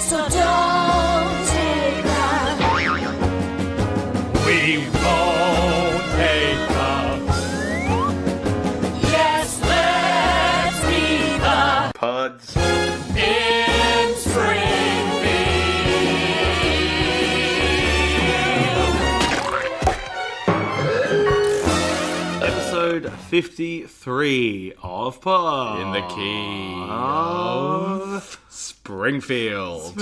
So don't take that. We won't take up. Yes, let's be the Pods. in Springfield. Episode 53 of Pod. In the key of Springfield.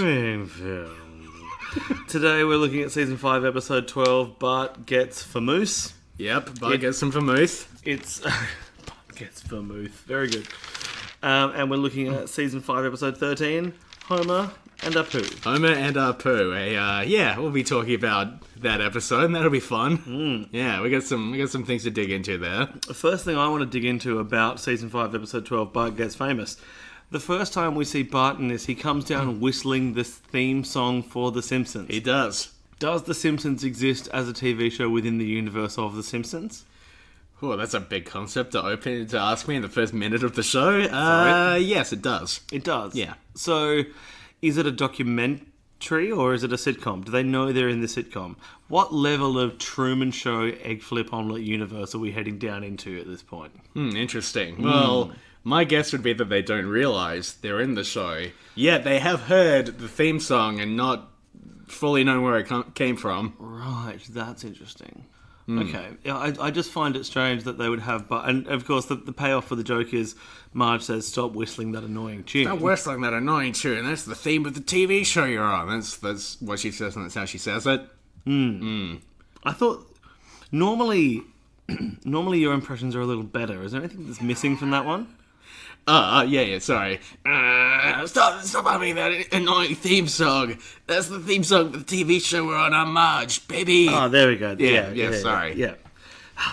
Today we're looking at Season 5, Episode 12, Bart Gets Vermouth. Yep, Bart gets some vermouth. It's... Bart Gets Vermouth. Very good. And we're looking at Season 5, Episode 13, Homer and Apu. Homer and Apu. We'll be talking about that episode, and that'll be fun. Yeah, we got some things to dig into there. The first thing I want to dig into about Season 5, Episode 12, Bart Gets Famous. The first time we see Bart in this, he comes down whistling this theme song for The Simpsons. He does. Does The Simpsons exist as a TV show within the universe of The Simpsons? Oh, that's a big concept to ask me in the first minute of the show. Yes, it does. It does? Yeah. So, is it a documentary or is it a sitcom? Do they know they're in the sitcom? What level of Truman Show, Egg Flip Omelette universe are we heading down into at this point? Interesting. Well, my guess would be that they don't realise they're in the show, yet they have heard the theme song and not fully know where it came from. Right, that's interesting. Okay, yeah, I just find it strange that they would have... And, of course, the payoff for the joke is Marge says, stop whistling that annoying tune. Stop whistling that annoying tune. That's the theme of the TV show you're on. That's what she says, and that's how she says it. I thought... Normally your impressions are a little better. Is there anything that's missing from that one? Sorry. Stop having that annoying theme song. That's the theme song for the TV show we're on Marge, baby. Oh, there we go. Sorry. Yeah.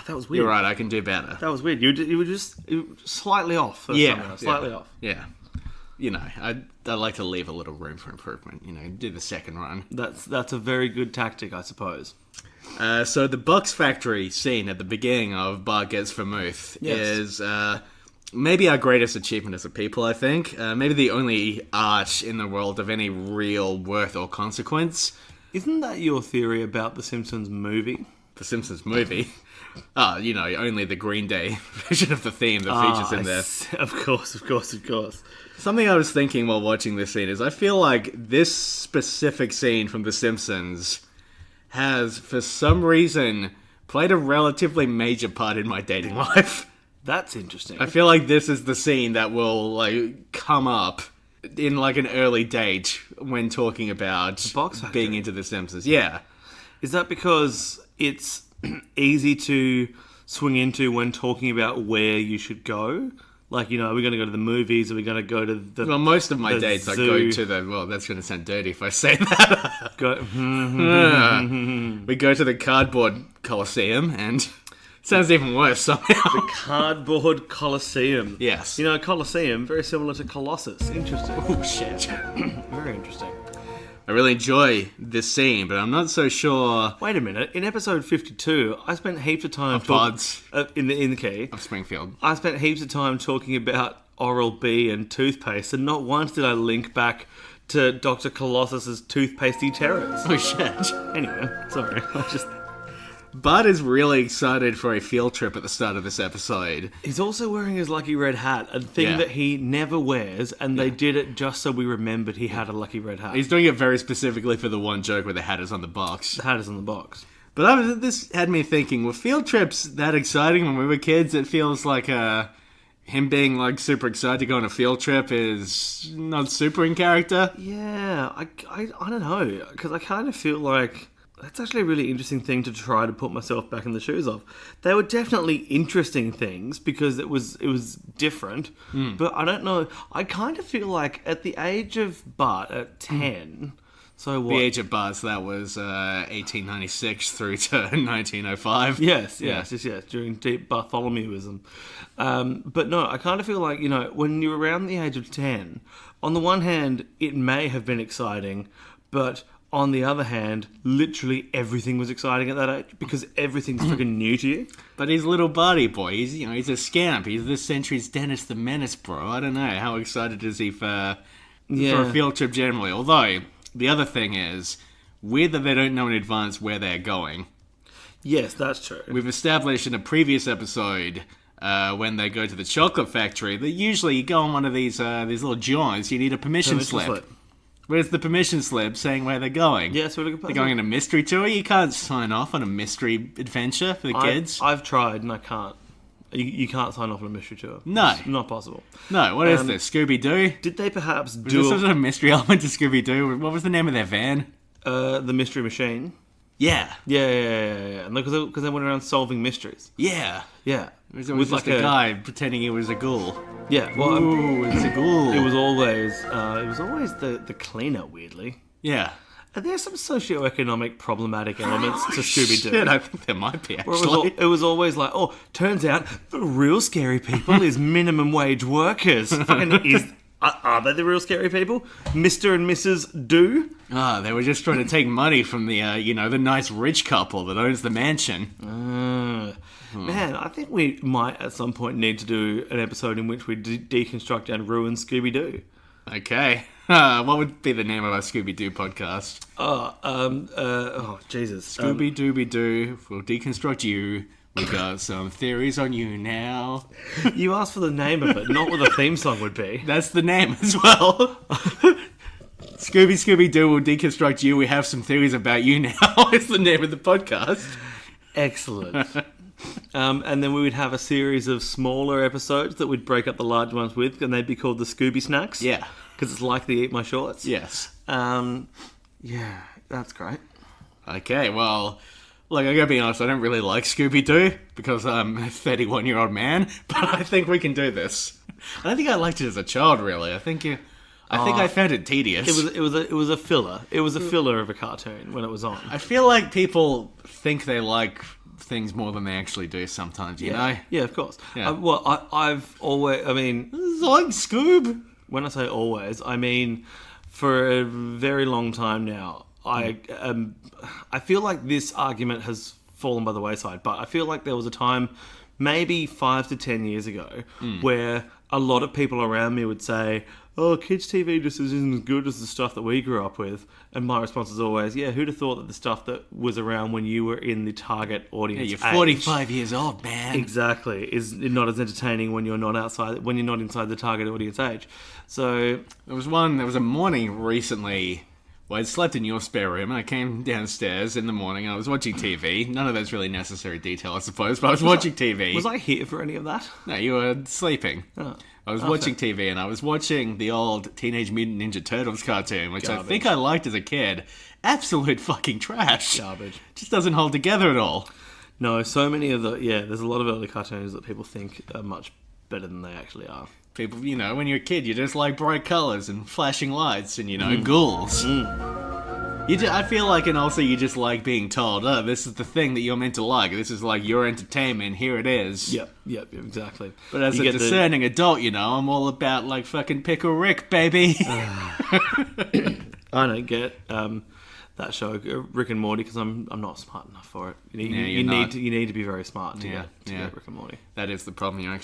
That was weird. You're right, I can do better. That was weird. You were just slightly off. Slightly off. Yeah. You know, I like to leave a little room for improvement. You know, do the second run. That's a very good tactic, I suppose. So the box factory scene at the beginning of Bart Gets Vermouth is... maybe our greatest achievement as a people, I think. Maybe the only art in the world of any real worth or consequence. Isn't that your theory about the Simpsons movie? The Simpsons movie? Only the Green Day version of the theme that features in there. Of course. Something I was thinking while watching this scene is I feel like this specific scene from The Simpsons has, for some reason, played a relatively major part in my dating life. That's interesting. I feel like this is the scene that will come up in an early date when talking about being into The Simpsons. Yeah. Is that because it's easy to swing into when talking about where you should go? Like, are we going to go to the movies? Are we going to go to the Well, most of my dates I go to the... Well, that's going to sound dirty if I say that. We go to the Cardboard Coliseum and... Sounds even worse somehow. The Cardboard Coliseum. Yes. Coliseum, very similar to Colossus. Interesting. Oh, shit. Very interesting. I really enjoy this scene, but I'm not so sure... Wait a minute. In episode 52, I spent heaps of time... Pods. In the key. Of Springfield. I spent heaps of time talking about Oral-B and toothpaste, and not once did I link back to Dr. Colossus's toothpastey terrors. Oh, shit. Anyway, sorry. Bart is really excited for a field trip at the start of this episode. He's also wearing his lucky red hat, a thing that he never wears, and they did it just so we remembered he had a lucky red hat. He's doing it very specifically for the one joke where the hat is on the box. The hat is on the box. But this had me thinking, were field trips that exciting when we were kids? It feels like him being super excited to go on a field trip is not super in character. Yeah, I don't know, because I kind of feel like... That's actually a really interesting thing to try to put myself back in the shoes of. They were definitely interesting things because it was different. But I don't know. I kind of feel like at the age of Bart at 10, so what? The age of Bart, that was 1896 through to 1905. Yes, during deep Bartholomewism. But no, I kind of feel like, when you're around the age of 10, on the one hand, it may have been exciting, but... On the other hand, literally everything was exciting at that age because everything's freaking new to you. But he's little Barty boy. He's a scamp. He's this century's Dennis the Menace, bro. I don't know. How excited is he for Yeah. for a field trip generally. Although, the other thing is, weird that they don't know in advance where they're going. Yes, that's true. We've established in a previous episode, when they go to the chocolate factory, that usually you go on one of these little jaunts, you need a permission slip. Where's the permission slip saying where they're going? Yeah, that's really good. They're going on a mystery tour. You can't sign off on a mystery adventure for the kids. I've tried and I can't. You can't sign off on a mystery tour. No. It's not possible. No, what is this? Scooby-Doo? Did they perhaps Was there some sort of mystery element to Scooby-Doo? What was the name of their van? the mystery machine? Yeah. Yeah. And because they went around solving mysteries. Yeah. Yeah. It was always just a guy pretending he was a ghoul. Yeah. Well, Ooh, it's a ghoul. it was always the cleaner. Weirdly. Yeah. Are there some socioeconomic problematic elements to Scooby-Doo? Shit, I think there might be, Where actually. it was always like, oh, turns out the real scary people is minimum wage workers. Are they the real scary people? Mr. and Mrs. Do? They were just trying to take money from the, the nice rich couple that owns the mansion. Man, I think we might at some point need to do an episode in which we deconstruct and ruin Scooby-Doo. Okay. What would be the name of our Scooby-Doo podcast? Jesus. Scooby-Dooby-Doo, we'll deconstruct you. We got some theories on you now. You asked for the name of it, not what the theme song would be. That's the name as well. Scooby-Doo will deconstruct you. We have some theories about you now. It's the name of the podcast. Excellent. And then we would have a series of smaller episodes that we'd break up the large ones with, and they'd be called the Scooby Snacks. Yeah. Because it's like the Eat My Shorts. Yes. Yeah, that's great. Okay, well, look, I gotta be honest, I don't really like Scooby-Doo because I'm a 31-year-old man, but I think we can do this. I don't think I liked it as a child, really. I think I found it tedious. It was a filler. It was a filler of a cartoon when it was on. I feel like people think they like things more than they actually do sometimes, you know? Yeah, of course. Yeah. I've always, I mean, It's like Scoob. when I say always, I mean for a very long time now. I feel like this argument has fallen by the wayside, but I feel like there was a time, maybe 5 to 10 years ago, where a lot of people around me would say, oh, kids' TV just isn't as good as the stuff that we grew up with. And my response is always, yeah, who'd have thought that the stuff that was around when you were in the target audience Yeah, you're 45 years old, man. Exactly, is not as entertaining when you're not inside the target audience age. So There was a morning recently where I slept in your spare room and I came downstairs in the morning and I was watching TV. None of that's really necessary detail, I suppose, but I was watching TV. was I here for any of that? No, you were sleeping. Oh. I was watching TV and I was watching the old Teenage Mutant Ninja Turtles cartoon, which Garbage. I think I liked as a kid. Absolute fucking trash. Garbage. Just doesn't hold together at all. No, so many of there's a lot of early cartoons that people think are much better than they actually are. People, when you're a kid, you just like bright colours and flashing lights and, ghouls. I feel like, and also you just like being told, oh, this is the thing that you're meant to like. This is like your entertainment. Here it is. Yep, exactly. But as You a get discerning adult, I'm all about like fucking Pickle Rick, baby. I don't get that show, Rick and Morty, because I'm not smart enough for it. You need to be very smart to get Rick and Morty. That is the problem. You're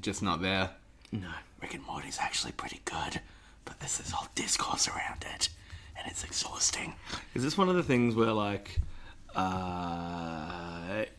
just not there. No. Rick and Morty's actually pretty good, but this is all discourse around it, and it's exhausting. Is this one of the things where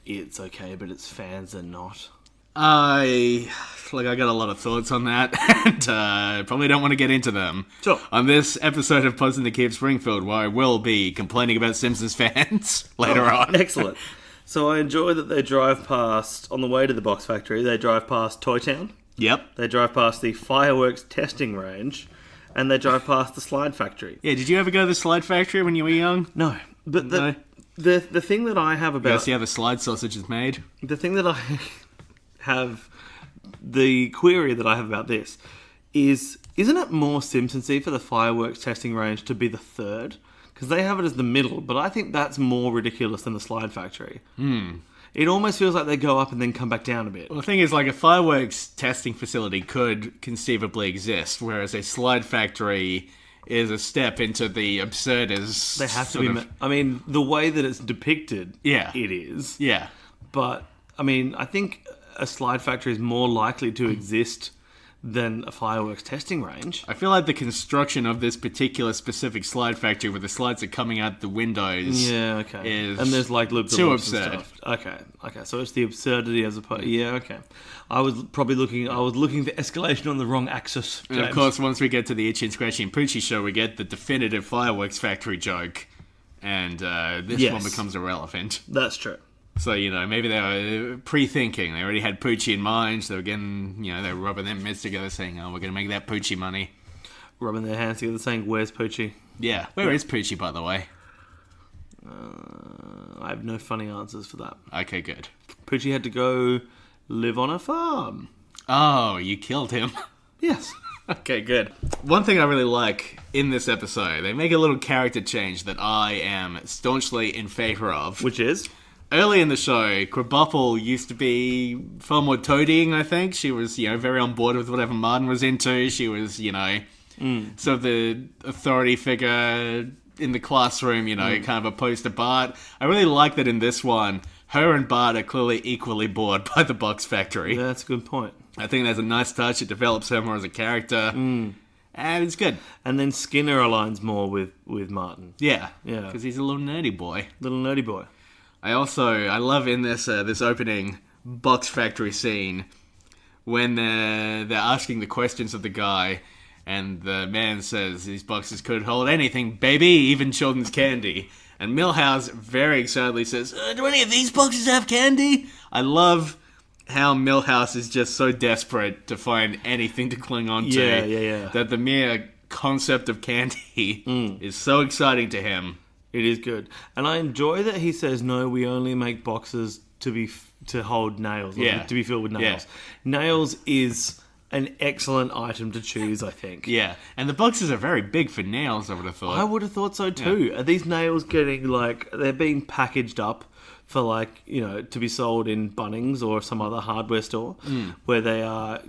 it's okay, but its fans are not? I got a lot of thoughts on that, and probably don't want to get into them. Sure. On this episode of Pods in the Keep Springfield, where I will be complaining about Simpsons fans later on. Excellent. So I enjoy that they drive past, on the way to the box factory, they drive past Toy Town. Yep. They drive past the fireworks testing range, and they drive past the slide factory. Yeah, did you ever go to the slide factory when you were young? No, but No. the thing that I have You gotta about see how the slide sausage is made? the thing that I have, the query that I have about this is, isn't it more Simpsonsy for the fireworks testing range to be the third? Because they have it as the middle, but I think that's more ridiculous than the slide factory. It almost feels like they go up and then come back down a bit. Well, the thing is, like, a fireworks testing facility could conceivably exist, whereas a slide factory is a step into the absurd as They have to be. I mean, the way that it's depicted, Yeah. it is. Yeah. But I mean, I think a slide factory is more likely to exist than a fireworks testing range. I feel like the construction of this particular specific slide factory where the slides are coming out the windows Yeah, okay. is And there's like loops too and loops absurd. and stuff. Okay. So it's the absurdity as opposed. Yeah, okay. I was looking for escalation on the wrong axis. And of James. course, once we get to the Itchy and Scratchy and Poochie show, we get the definitive fireworks factory joke. And this Yes. one becomes irrelevant. That's true. So, maybe they were pre-thinking. They already had Poochie in mind. So, again, they were rubbing their mitts together saying, oh, we're going to make that Poochie money. Rubbing their hands together saying, where's Poochie? Yeah. Where is Poochie, by the way? I have no funny answers for that. Okay, good. Poochie had to go live on a farm. Oh, you killed him. Yes. Okay, good. One thing I really like in this episode, they make a little character change that I am staunchly in favor of. Which is? Early in the show, Krabappel used to be far more toadying, I think. She was, very on board with whatever Martin was into. She was, sort of the authority figure in the classroom, kind of opposed to Bart. I really like that in this one, her and Bart are clearly equally bored by the box factory. Yeah, that's a good point. I think that's a nice touch. It develops her more as a character. And it's good. And then Skinner aligns more with Martin. Yeah. Yeah. Because he's a little nerdy boy. Little nerdy boy. I love in this this opening box factory scene when they're asking the questions of the guy, and the man says these boxes could hold anything, baby, even children's candy. And Milhouse very excitedly says, do any of these boxes have candy? I love how Milhouse is just so desperate to find anything to cling on to. Yeah. That the mere concept of candy is so exciting to him. It is good. And I enjoy that he says, no, we only make boxes to hold nails. Or Yeah. to be filled with nails. Yeah. Nails is an excellent item to choose, I think. Yeah, and the boxes are very big for nails, I would have thought. I would have thought so too. Are these nails getting, they're being packaged up for, to be sold in Bunnings or some other hardware store where they are,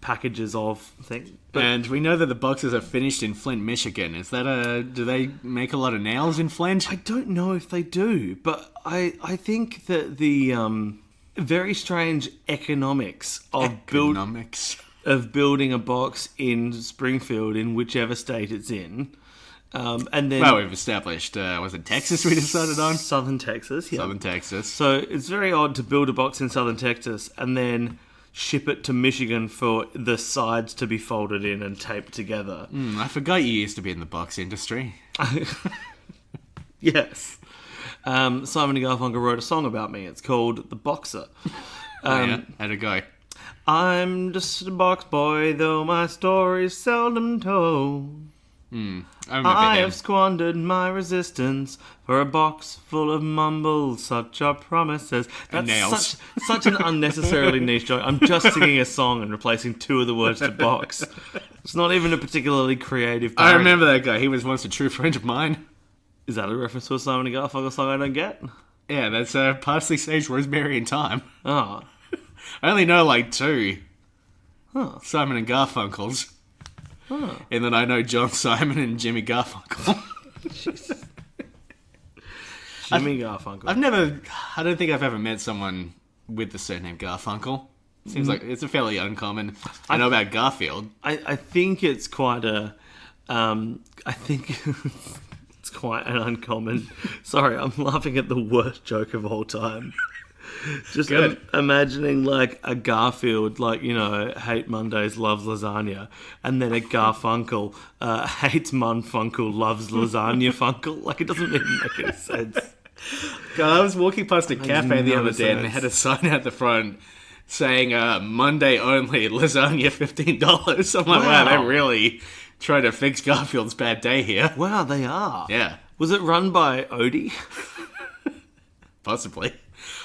packages of things. But And we know that the boxes are finished in Flint, Michigan. Do they make a lot of nails in Flint? I don't know if they do, but I think that the very strange economics of building a box in Springfield, in whichever state it's in, and then Well, we've established, was it Texas we decided on? Southern Texas, yeah. Southern Texas. So it's very odd to build a box in Southern Texas and then ship it to Michigan for the sides to be folded in and taped together. I forgot you used to be in the box industry. Yes. Simon and Garfunkel wrote a song about me. It's called The Boxer. How'd it go? I'm just a box boy, though my story's seldom told. I remember I him. have squandered my resistance for a box full of mumbles, such are promises. That's nails. such an unnecessarily niche joke. I'm just singing a song and replacing two of the words to box. It's not even a particularly creative I parody. remember that guy. He was once a true friend of mine. Is that a reference to a Simon and Garfunkel song I don't get? Yeah, that's Parsley, Sage, Rosemary, and Thyme. Oh. I only know two. Huh. Simon and Garfunkels. Huh. And then I know John Simon and Jimmy Garfunkel. Jimmy Garfunkel. I don't think I've ever met someone with the surname Garfunkel. Seems like it's a fairly uncommon. I know about Garfield. I think it's quite a... I think it's quite an uncommon... Sorry, I'm laughing at the worst joke of all time. Just Good. imagining a Garfield, hate Mondays, loves lasagna, and then a Garfunkel, hates Munfunkel, loves lasagna Funkel. It doesn't even make any sense. God, I was walking past a cafe the no other day and they sense. had a sign out the front saying Monday only, lasagna $15. I'm like, wow, Wow. they're really trying to fix Garfield's bad day here. Wow, they are. Yeah, Was it run by Odie? possibly.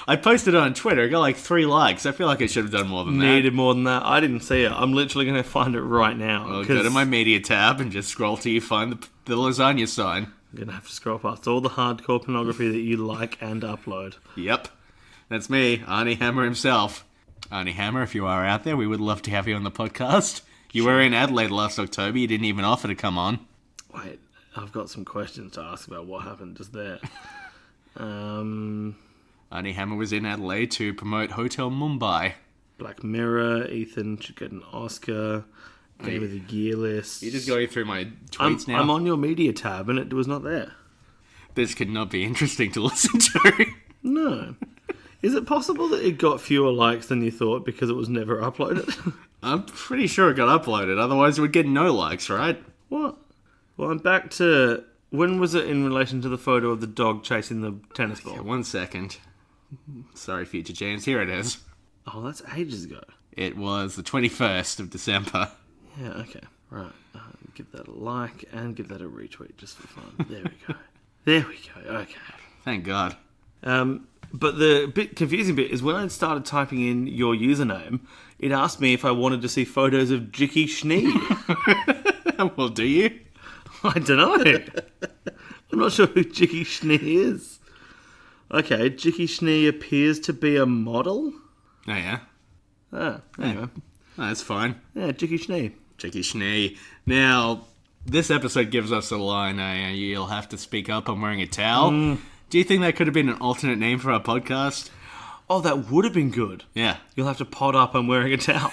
I posted it on Twitter. It got 3 likes. I feel like I should have done more than that. Needed more than that. I didn't see it. I'm literally going to find it right now. Well, go to my media tab and just scroll till you find the lasagna sign. I'm going to have to scroll past all the hardcore pornography that you like and upload. Yep. That's me, Arnie Hammer himself. Arnie Hammer, if you are out there, we would love to have you on the podcast. You were in Adelaide last October. You didn't even offer to come on. Wait, I've got some questions to ask about what happened just there. Arnie Hammer was in Adelaide to promote Hotel Mumbai. Black Mirror, Ethan should get an Oscar. Game of the Year list. You're just going through my tweets now. I'm on your media tab and it was not there. This could not be interesting to listen to. No. Is it possible that it got fewer likes than you thought because it was never uploaded? I'm pretty sure it got uploaded, otherwise it would get no likes, right? What? Well, I'm back to... When was it in relation to the photo of the dog chasing the tennis ball? Okay, 1 second. Sorry, Future James. Here it is. Oh, that's ages ago. It was the 21st of December. Yeah, okay. Right. Give that a like and give that a retweet just for fun. There we go. There we go. Okay. Thank God. But the bit confusing bit is when I started typing in your username, it asked me if I wanted to see photos of Jicky Schnee. Well, do you? I don't know. I'm not sure who Jicky Schnee is. Okay, Jicky Schnee appears to be a model. Oh, yeah? Ah, anyway. Oh, that's fine. Yeah, Jicky Schnee. Jicky Schnee. Now, this episode gives us a line, you'll have to speak up, I'm wearing a towel. Do you think that could have been an alternate name for our podcast? Oh, that would have been good. Yeah. You'll have to pod up, I'm wearing a towel.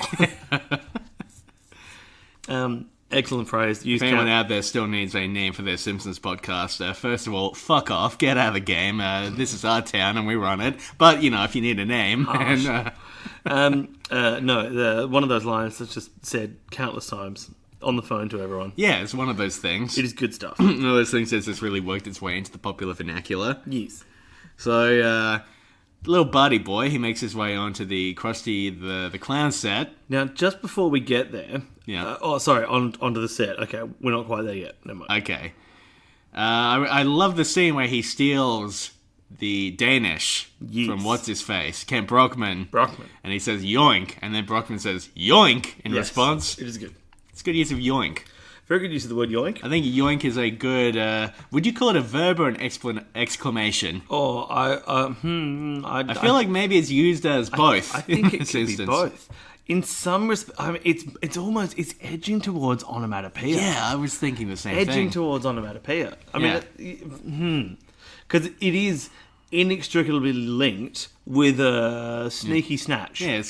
Excellent phrase. If anyone out there still needs a name for their Simpsons podcast, first of all, fuck off, get out of the game. This is our town and we run it. But, if you need a name. No, one of those lines that's just said countless times on the phone to everyone. Yeah, it's one of those things. It is good stuff. One of those things that's just really worked its way into the popular vernacular. Yes. So, little Buddy boy, he makes his way onto the Krusty the Clown set. Now, just before we get there... Yeah. Onto the set. Okay, we're not quite there yet. Never mind. Okay. I love the scene where he steals the Danish from what's-his-face, Kent Brockman. And he says, yoink. And then Brockman says, yoink, in response. It is good. It's good use of yoink. Very good use of the word yoink. I think yoink is a good... would you call it a verb or an exclamation? Oh, I feel like maybe it's used as both. I think it this could instance. be both. In some respect, I mean, it's edging towards onomatopoeia. Yeah, I was thinking the same thing. Edging towards onomatopoeia. I mean, because it is inextricably linked with a sneaky snatch. Yeah,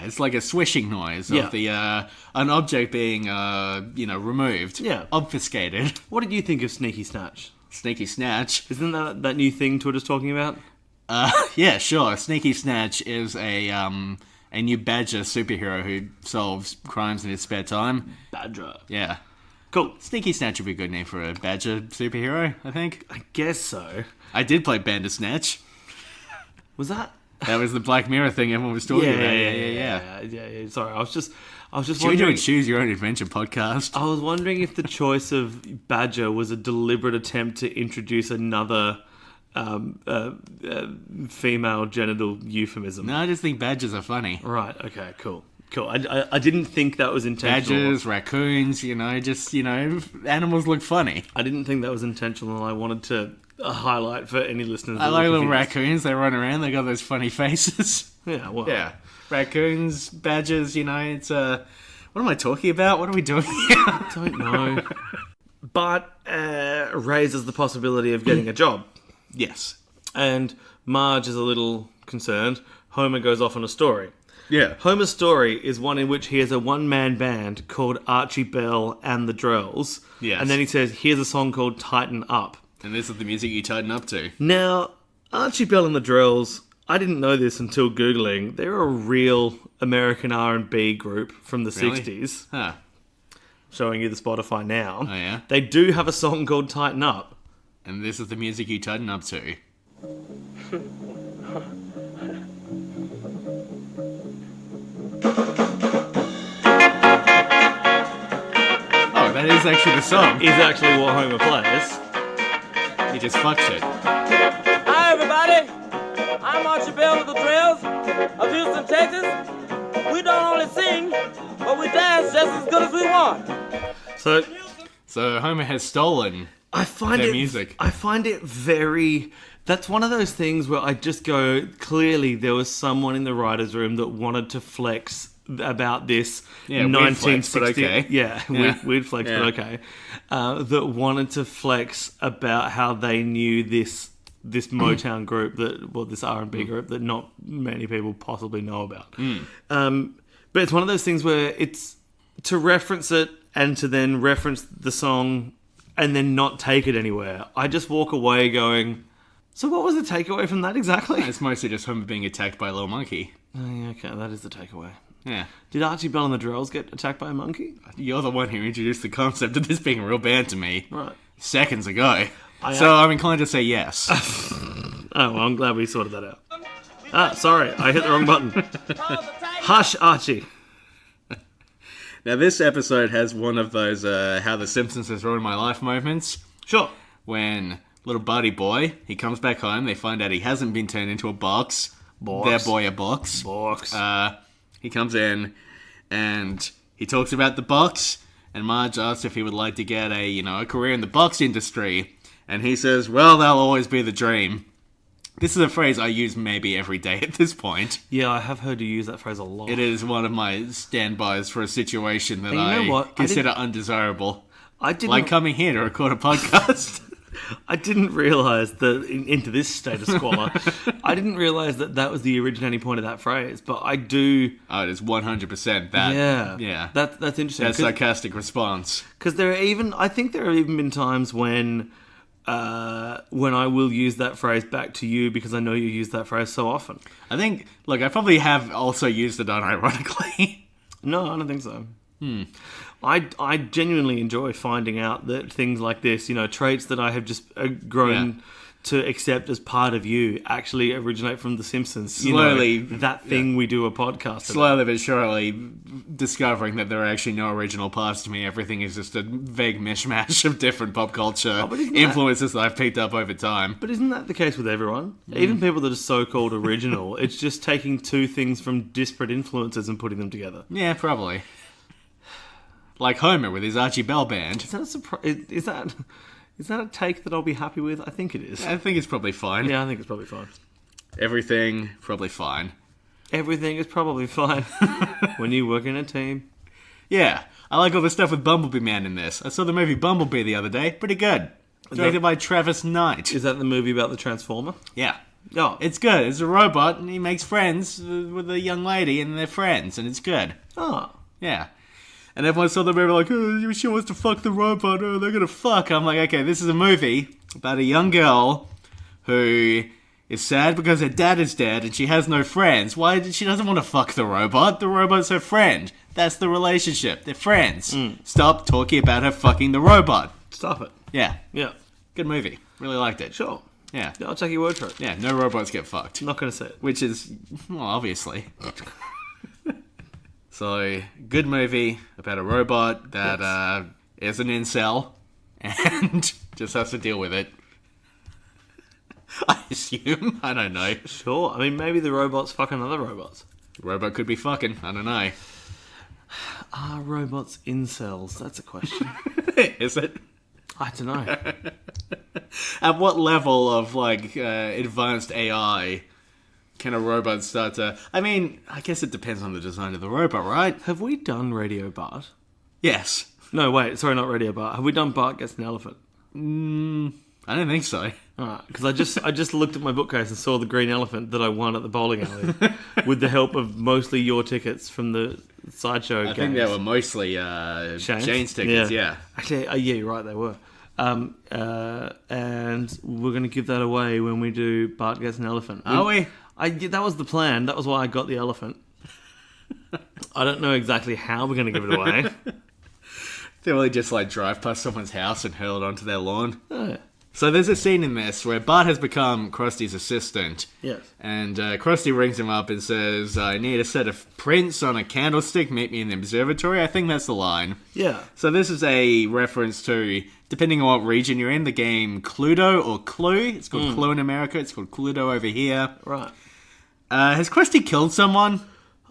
it's like a swishing noise of the an object being removed. Yeah. Obfuscated. What did you think of sneaky snatch? Sneaky snatch. Isn't that new thing Twitter's talking about? Yeah, sure. Sneaky snatch is a new Badger superhero who solves crimes in his spare time. Badger. Yeah. Cool. Sneaky Snatch would be a good name for a Badger superhero, I think. I guess so. I did play Bandersnatch. Was that? That was the Black Mirror thing everyone was talking about. Yeah. Sorry, I was just Should we do wondering. a Choose Your Own Adventure podcast? I was wondering if the choice of Badger was a deliberate attempt to introduce another female genital euphemism. No, I just think badgers are funny. Right. Okay. Cool. I didn't think that was intentional. Badgers, raccoons, animals look funny. I didn't think that was intentional. I wanted to highlight for any listeners. I like little raccoons. They run around. They got those funny faces. Yeah. Well. Yeah. Raccoons, badgers. It's what am I talking about? What are we doing here? I don't know. Bart raises the possibility of getting a job. Yes. And Marge is a little concerned. Homer goes off on a story. Yeah. Homer's story is one in which he has a one-man band called Archie Bell and the Drells. Yes. And then he says, here's a song called Tighten Up. And this is the music you tighten up to. Now, Archie Bell and the Drells, I didn't know this until Googling. They're a real American R&B group from the 60s. Huh. Showing you the Spotify now. Oh, yeah? They do have a song called Tighten Up. And this is the music you tighten up to. Oh, that is actually the song. Is actually what Homer plays. He just fucks it. Hi, everybody. I'm Archie Bell with the Trails of Houston, Texas. We don't only sing, but we dance just as good as we want. So Homer has stolen their music. I find it very... That's one of those things where I just go, clearly there was someone in the writer's room that wanted to flex about this weird 1960... flex, but okay. Yeah, Yeah. Weird flex, Yeah. but okay. That wanted to flex about how they knew this this Motown group this R&B group that not many people possibly know about. But it's one of those things where it's to reference it and to then reference the song and then not take it anywhere. I just walk away going, so what was the takeaway from that exactly? It's mostly just Homer being attacked by a little monkey. Oh, yeah, okay, that is the takeaway. Yeah. Did Archie Bell and the Drells get attacked by a monkey? You're the one who introduced the concept of this being a real band to me. Right. Seconds ago. I'm inclined to say yes. Oh, well, I'm glad we sorted that out. Ah, sorry, I hit the wrong button. Hush, Archie. Now, this episode has one of those How the Simpsons Has Ruined My Life moments. Sure. When little buddy boy, he comes back home, they find out he hasn't been turned into a box. Their boy a box. He comes in and he talks about the box, and Marge asks if he would like to get a career in the box industry. And he says, well, that'll always be the dream. This is a phrase I use maybe every day at this point. Yeah, I have heard you use that phrase a lot. It is one of my standbys for a situation that I consider undesirable. Like coming here to record a podcast. I didn't realise that into this state of squalor. I didn't realise that was the originating point of that phrase, but I do. Oh, it is 100% that. Yeah. That's interesting. That sarcastic response. Because I think there have even been times when I will use that phrase back to you because I know you use that phrase so often. I probably have also used it unironically. No, I don't think so. I genuinely enjoy finding out that things like this, traits that I have just grown to accept as part of you, actually originate from The Simpsons. Slowly. That thing we do a podcast Slowly but surely discovering that there are actually no original parts to me. Everything is just a vague mishmash of different pop culture influences that I've picked up over time. But isn't that the case with everyone? Even people that are so-called original, it's just taking two things from disparate influences and putting them together. Yeah, probably. Like Homer with his Archie Bell band. Is that a surprise? Is that a take that I'll be happy with? I think it is. I think it's probably fine. Yeah, I think it's probably fine. Everything, probably fine. Everything is probably fine when you work in a team. Yeah, I like all the stuff with Bumblebee Man in this. I saw the movie Bumblebee the other day. Pretty good. Directed by Travis Knight. Is that the movie about the Transformer? Yeah. Oh. It's good. It's a robot, and he makes friends with a young lady, and they're friends, and it's good. Oh. Yeah. And everyone saw the movie like, oh, she wants to fuck the robot, oh, they're gonna fuck. I'm like, okay, this is a movie about a young girl who is sad because her dad is dead and she has no friends. She doesn't want to fuck the robot. The robot's her friend. That's the relationship. They're friends. Stop talking about her fucking the robot. Stop it. Yeah. Yeah. Good movie. Really liked it. Sure. Yeah. I'll take your word for it. Yeah, no robots get fucked. I'm not going to say it. Which is, well, obviously. So, good movie about a robot that is an incel and just has to deal with it. I assume. I don't know. Sure. I mean, maybe the robots fucking other robots. The robot could be fucking. I don't know. Are robots incels? That's a question. Is it? I don't know. At what level of, advanced AI can a robot start to... I mean, I guess it depends on the design of the robot, right? Have we done Radio Bart? Yes. No, wait. Sorry, not Radio Bart. Have we done Bart Gets an Elephant? I don't think so. Alright, because I just looked at my bookcase and saw the green elephant that I won at the bowling alley with the help of mostly your tickets from the sideshow games. I think they were mostly Shane's tickets, yeah. Actually, yeah, you're right, they were. And we're going to give that away when we do Bart Gets an Elephant. Are we? That was the plan. That was why I got the elephant. I don't know exactly how we're going to give it away. They really just drive past someone's house and hurl it onto their lawn. Oh. So there's a scene in this where Bart has become Krusty's assistant. Yes. And Krusty rings him up and says, I need a set of prints on a candlestick, meet me in the observatory. I think that's the line. Yeah. So this is a reference to, depending on what region you're in, the game Cluedo or Clue. It's called Clue in America. It's called Cluedo over here. Right. Has Krusty killed someone?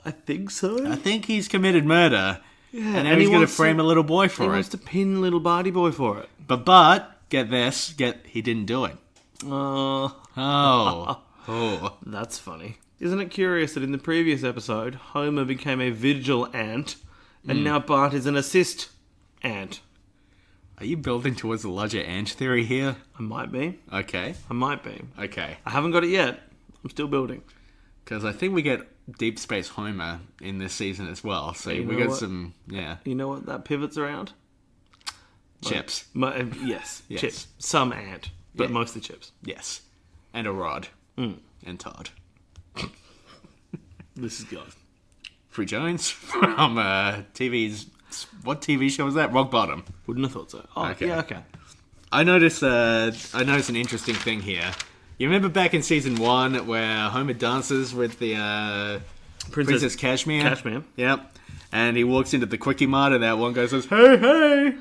I think so. I think he's committed murder. Yeah. And now he's going to frame a little boy for it. He wants to pin little Barty boy for it. But Bart, get this, he didn't do it. Oh. That's funny. Isn't it curious that in the previous episode, Homer became a vigil ant, and now Bart is an assist ant? Are you building towards the larger ant theory here? I might be. Okay. I might be. Okay. I haven't got it yet. I'm still building. Because I think we get Deep Space Homer in this season as well. So You we know got what? some, yeah, You know what that pivots around? chips. Yes, Yes. chips. Some ant, but Yeah. mostly chips. Yes. And a rod. Mm. And Todd. This is good. Free Jones from TV's... What TV show was that? Rock Bottom. Wouldn't have thought so. Oh, Okay. yeah, okay. I noticed an interesting thing here. You remember back in season 1 where Homer dances with the Princess Cashmere? Cashmere. Yep. And he walks into the Quickie Mart and that one guy says, "Hey, hey!"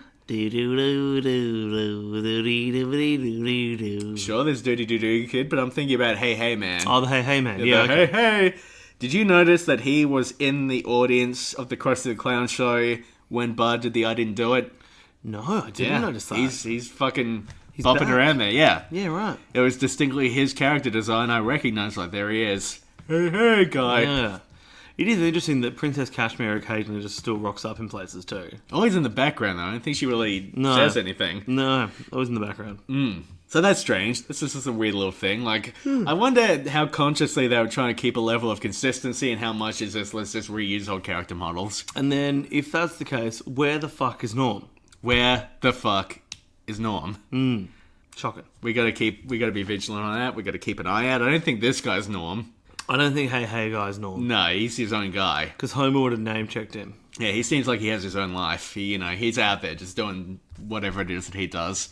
Sure, there's Doody Doo Doo Kid, but I'm thinking about Hey, Hey, Man. Oh, the hey man. The Yeah, okay. Hey, Hey! Did you notice that he was in the audience of the Krusty the Clown show when Bart did the I Didn't Do It? No, I didn't notice that. He's fucking bopping back. around there, yeah. Yeah, right. It was distinctly his character design. I recognized, like, there he is. Hey, hey, guy. Yeah. It is interesting that Princess Cashmere occasionally just still rocks up in places too. Always in the background, though. I don't think she really No. says anything. No, always in the background. So that's strange. This is just a weird little thing. Like, I wonder how consciously they were trying to keep a level of consistency and how much is this, let's just reuse old character models. And then, if that's the case, where the fuck is Norm? Where the fuck is Norm? Shocking. We gotta be vigilant on that. We gotta keep an eye out. I don't think this guy's Norm. I don't think Hey Hey Guy's Norm. No, he's his own guy. Because Homer would have name checked him. Yeah, he seems like he has his own life. He's out there just doing whatever it is that he does.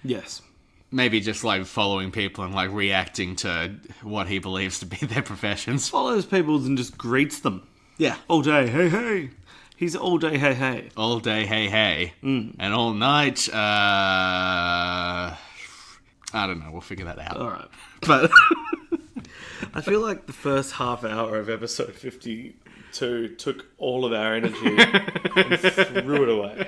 Yes. Maybe just like following people and like reacting to what he believes to be their professions. Follows people and just greets them. Yeah. All day, hey hey. He's all day, hey hey. All day, hey, hey. And all night, I don't know. We'll figure that out. Alright. But I feel like the first half hour of episode 52 took all of our energy and threw it away.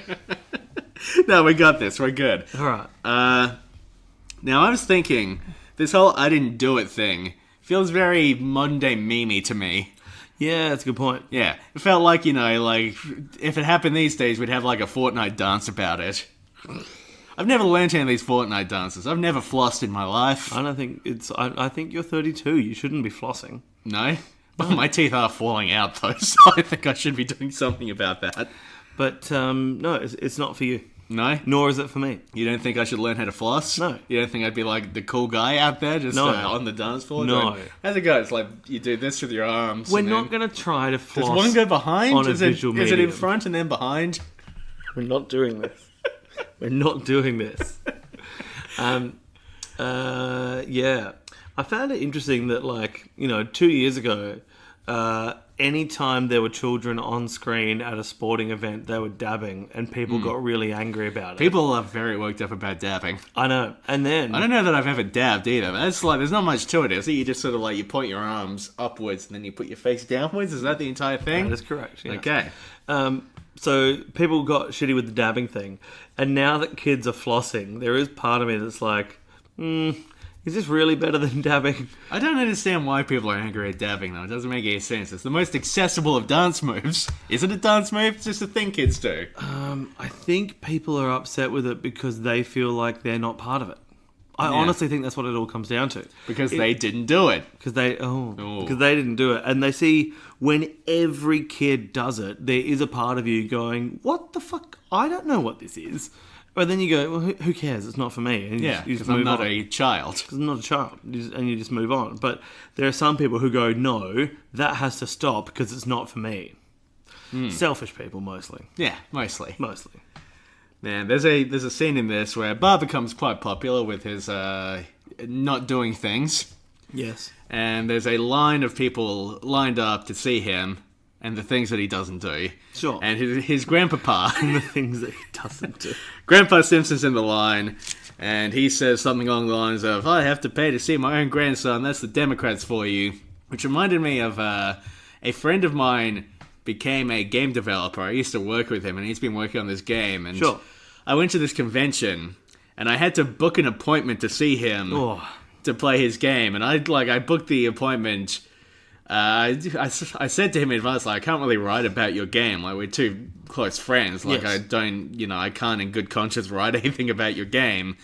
no, we got this. We're good. Alright. Now, I was thinking, this whole I didn't do it thing feels very modern day memey to me. Yeah, that's a good point. Yeah, it felt like, like, if it happened these days, we'd have, like, a Fortnite dance about it. I've never learnt any of these Fortnite dances. I've never flossed in my life. I don't think it's... I think you're 32. You shouldn't be flossing. No? Well, my teeth are falling out, though, so I think I should be doing something about that. But, no, it's not for you. No? Nor is it for me. You don't think I should learn how to floss? No. You don't think I'd be, like, the cool guy out there just No. on the dance floor? No. Going, how's it go? It's like, you do this with your arms. We're and not then- going to try to floss. Does one go behind? on a Is visual it in medium. front and then behind? We're not doing this. We're not doing this. Yeah. I found it interesting that, 2 years ago, anytime there were children on screen at a sporting event, they were dabbing, and people got really angry about it. People are very worked up about dabbing. I know. And then... I don't know that I've ever dabbed either. That's like, there's not much to it, is it? You just sort of you point your arms upwards and then you put your face downwards. Is that the entire thing? That is correct, yes. Okay. So people got shitty with the dabbing thing, and now that kids are flossing, there is part of me that's like, is this really better than dabbing? I don't understand why people are angry at dabbing, though. It doesn't make any sense. It's the most accessible of dance moves. Is it a dance move? It's just a thing kids do. I think people are upset with it because they feel like they're not part of it. I honestly think that's what it all comes down to. Because they didn't do it. Because they didn't do it. And they see when every kid does it, there is a part of you going, what the fuck? I don't know what this is. But then you go, well, who cares? It's not for me. And Yeah, you because I'm not a child. Because I'm not a child. And you just move on. But there are some people who go, no, that has to stop because it's not for me. Selfish people, mostly. Yeah, mostly. Mostly. Man, there's a scene in this where Bart becomes quite popular with his not doing things. Yes. And there's a line of people lined up to see him and the things that he doesn't do. Sure. And his grandpapa, The things that he doesn't do. Grandpa Simpson's in the line, and he says something along the lines of, I have to pay to see my own grandson, that's the Democrats for you. Which reminded me of a friend of mine became a game developer. I used to work with him, and he's been working on this game. And Sure. I went to this convention, and I had to book an appointment to see him Oh. to play his game. And I booked the appointment I said to him in advance, like, I can't really write about your game. Like, we're too close friends. Like, Yes. I can't in good conscience write anything about your game.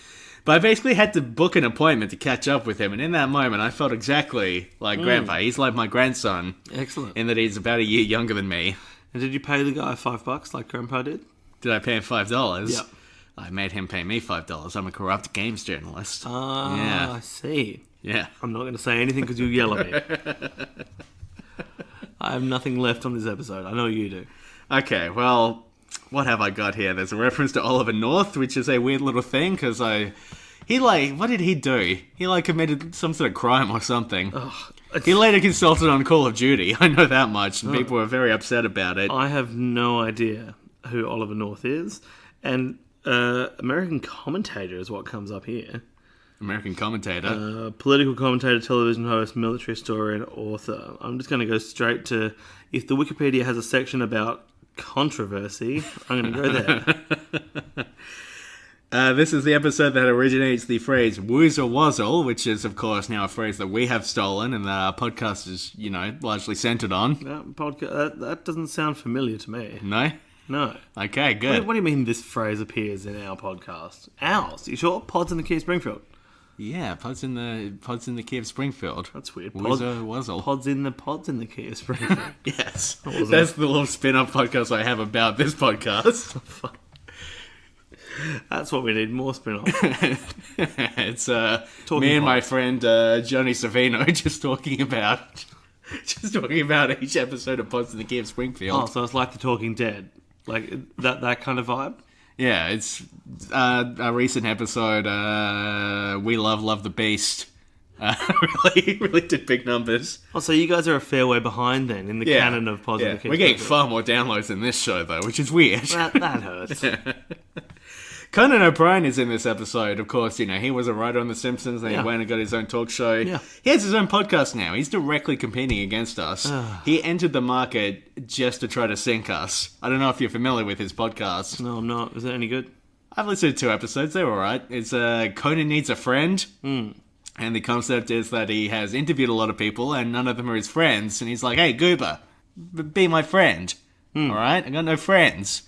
But I basically had to book an appointment to catch up with him. And in that moment, I felt exactly like Grandpa. He's like my grandson. Excellent. In that he's about a year younger than me. And did you pay the guy $5 like Grandpa did? Did I pay him $5? Yep. I made him pay me $5. I'm a corrupt games journalist. Ah, Yeah. I see. Yeah. I'm not going to say anything because you'll yell at me. I have nothing left on this episode. I know you do. Okay, well, what have I got here? There's a reference to Oliver North, which is a weird little thing, because what did he do? He, committed some sort of crime or something. He later consulted on Call of Duty, I know that much, and people were very upset about it. I have no idea who Oliver North is. And American commentator is what comes up here. American commentator. Political commentator, television host, military historian, author. I'm just going to go straight to, if the Wikipedia has a section about controversy, I'm going to go there. This is the episode that originates the phrase woozle wazzle, which is, of course, now a phrase that we have stolen and that our podcast is, largely centered on. That doesn't sound familiar to me. No? No. Okay, good. What do you mean this phrase appears in our podcast? Ours? You sure? Pods in the Key of Springfield. Yeah, pods in the Key of Springfield. That's weird. Woozle wazzle. Pods in the Key of Springfield. Yes. That's the little spin-off podcast I have about this podcast. That's what we need, more spin-off. It's me and my friend Johnny Savino just talking about each episode of Pods in the Key of Springfield. Oh, so it's like The Talking Dead. Like that kind of vibe? Yeah, it's a recent episode, We Love the Beast. Really did big numbers. Oh, so you guys are a fair way behind then in the canon of Pods in the Key of We're getting Springfield. far more downloads than this show, though, which is weird. That hurts. Conan O'Brien is in this episode. Of course, he was a writer on The Simpsons, then he went and got his own talk show. Yeah. He has his own podcast now. He's directly competing against us. He entered the market just to try to sink us. I don't know if you're familiar with his podcast. No, I'm not. Is it any good? I've listened to 2 episodes. They're alright. It's Conan Needs a Friend. And the concept is that he has interviewed a lot of people and none of them are his friends. And he's like, hey, Goober, be my friend. Alright? I got no friends.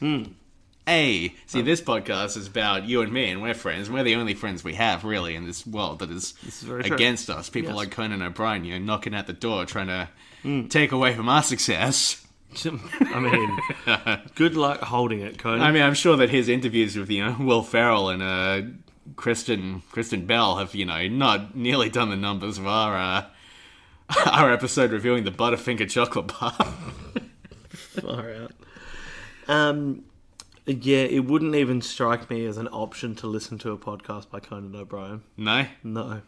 Hey, see, this podcast is about you and me, and we're friends. We're the only friends we have, really, in this world that is very true. against us. People Yes. like Conan O'Brien, knocking at the door, trying to take away from our success. I mean, good luck holding it, Conan. I mean, I'm sure that his interviews with, Will Ferrell and Kristen Bell have, not nearly done the numbers of our episode reviewing the Butterfinger chocolate bar. Far out. Yeah, it wouldn't even strike me as an option to listen to a podcast by Conan O'Brien. No? No.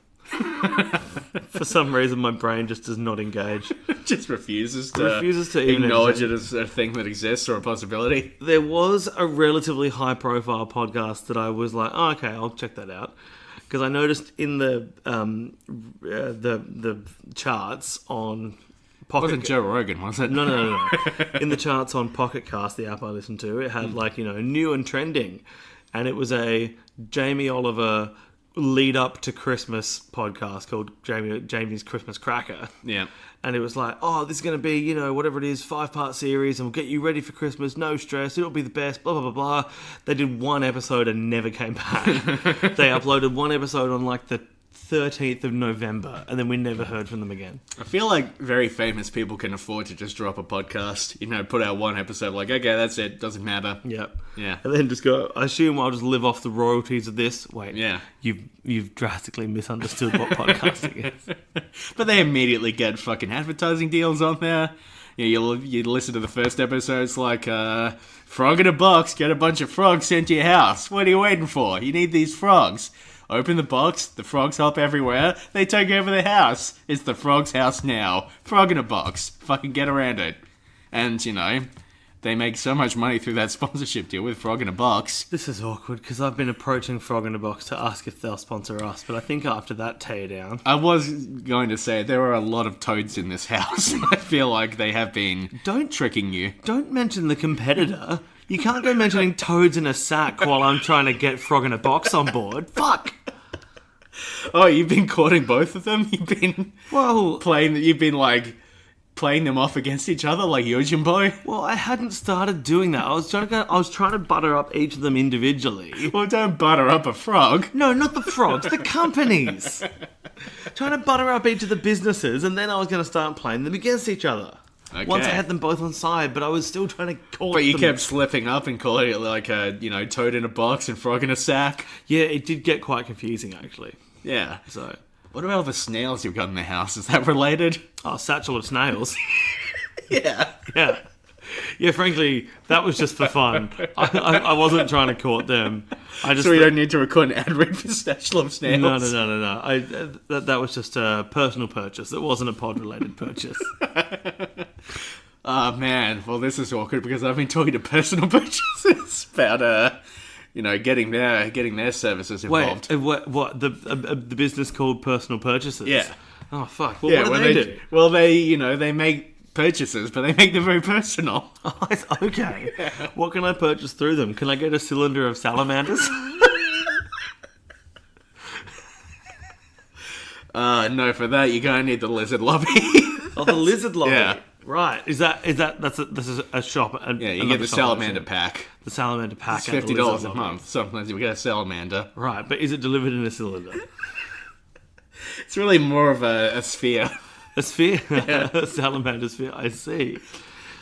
For some reason, my brain just does not engage. Just refuses to even acknowledge it as a thing that exists or a possibility. There was a relatively high-profile podcast that I was like, oh, okay, I'll check that out. Because I noticed in the charts on Pocket... It wasn't Joe Rogan, was it? No. In the charts on Pocket Cast, the app I listened to, it had new and trending. And it was a Jamie Oliver lead up to Christmas podcast called Jamie's Christmas Cracker. Yeah. And it was like, oh, this is going to be, whatever it is, 5-part series, and we'll get you ready for Christmas, no stress, it'll be the best, blah, blah, blah, blah. They did one episode and never came back. They uploaded one episode on the 13th of November, and then we never heard from them again. I feel like very famous people can afford to just drop a podcast, put out one episode, like, okay, that's it, doesn't matter. Yep. Yeah. And then just go, I assume I'll just live off the royalties of this. Wait. Yeah. You've drastically misunderstood what podcasting is. But they immediately get fucking advertising deals on there. You listen to the first episode, it's like, frog in a box, get a bunch of frogs sent to your house. What are you waiting for? You need these frogs. Open the box, the frogs hop everywhere, they take over the house. It's the frog's house now. Frog in a box. Fucking get around it. And, they make so much money through that sponsorship deal with Frog in a Box. This is awkward, because I've been approaching Frog in a Box to ask if they'll sponsor us, but I think after that tear down... I was going to say, there are a lot of toads in this house. I feel like they have been tricking you. Don't mention the competitor. You can't go mentioning toads in a sack while I'm trying to get Frog in a Box on board. Fuck! Oh, you've been courting both of them? You've been Well... playing... You've been, playing them off against each other like Yojimbo? Well, I hadn't started doing that. I was trying to butter up each of them individually. Well, don't butter up a frog. No, not the frogs, the companies. Trying to butter up each of the businesses, and then I was going to start playing them against each other. Okay. Once I had them both on side, but I was still trying to call But you them. kept slipping up and calling it like a, toad in a box and frog in a sack. Yeah, it did get quite confusing, actually. Yeah. So, What about all the snails you've got in the house? Is that related? satchel of snails. Yeah. Yeah. Yeah, frankly, that was just for fun. I wasn't trying to court them. I just So we don't need to record an ad read for Satchel of Snails? No. That was just a personal purchase. It wasn't a pod-related purchase. Oh, man. Well, this is awkward because I've been talking to personal purchasers about, getting their services involved. Wait, what the business called Personal Purchases? Yeah. Oh, fuck. Well, what do they do? Well, they make purchases, but they make them very personal. Oh, okay. What can I purchase through them? Can I get a cylinder of salamanders? No, for that you're gonna need the lizard lobby. Oh, the lizard lobby. Yeah. Right. This is a shop. Yeah, you get the salamander pack. The salamander pack. It's at the $50 lizard a lobby. month. Sometimes you get a salamander. Right, but is it delivered in a cylinder? It's really more of a sphere. A sphere? A salamander sphere, I see.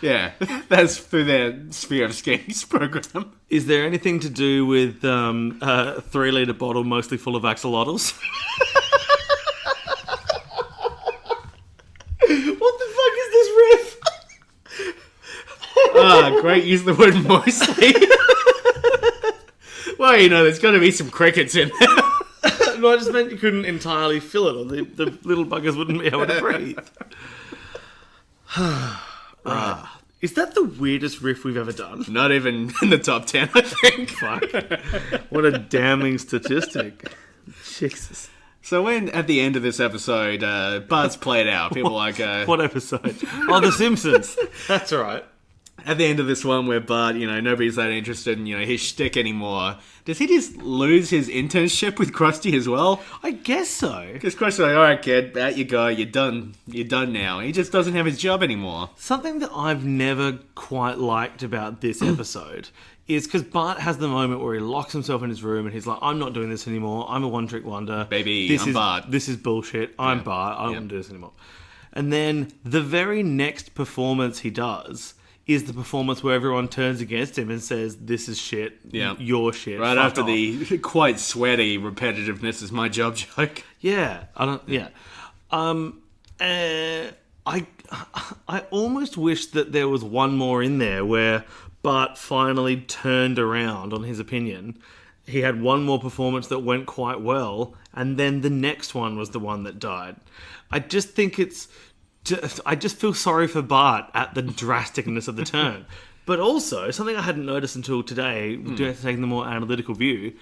Yeah, that's through their Sphere of Schemes program. Is there anything to do with a 3-litre bottle mostly full of axolotls? What the fuck is this riff? Great, use the word mostly. Well, there's got to be some crickets in there. No, I just meant you couldn't entirely fill it, or the little buggers wouldn't be able to breathe. Right. Is that the weirdest riff we've ever done? Not even in the top 10, I think. Fuck. What a damning statistic. Jesus. So when, at the end of this episode, Bart's played out, people are like... What episode? Oh, The Simpsons. That's right. At the end of this one where Bart, nobody's that interested in, his shtick anymore, does he just lose his internship with Krusty as well? I guess so. Because Krusty's like, alright kid, out you go, you're done now. He just doesn't have his job anymore. Something that I've never quite liked about this episode is because Bart has the moment where he locks himself in his room and he's like, I'm not doing this anymore. I'm a one-trick wonder. Baby, I'm Bart. This is bullshit. I'm Bart. I don't want to do this anymore. And then the very next performance he does is the performance where everyone turns against him and says, this is shit, you're shit. Right fuck after off. the quite sweaty repetitiveness is my job joke. Yeah, I almost wish that there was one more in there where Bart finally turned around on his opinion. He had one more performance that went quite well, and then the next one was the one that died. I just think I just feel sorry for Bart at the drasticness of the turn. But also, something I hadn't noticed until today, taking the more analytical view,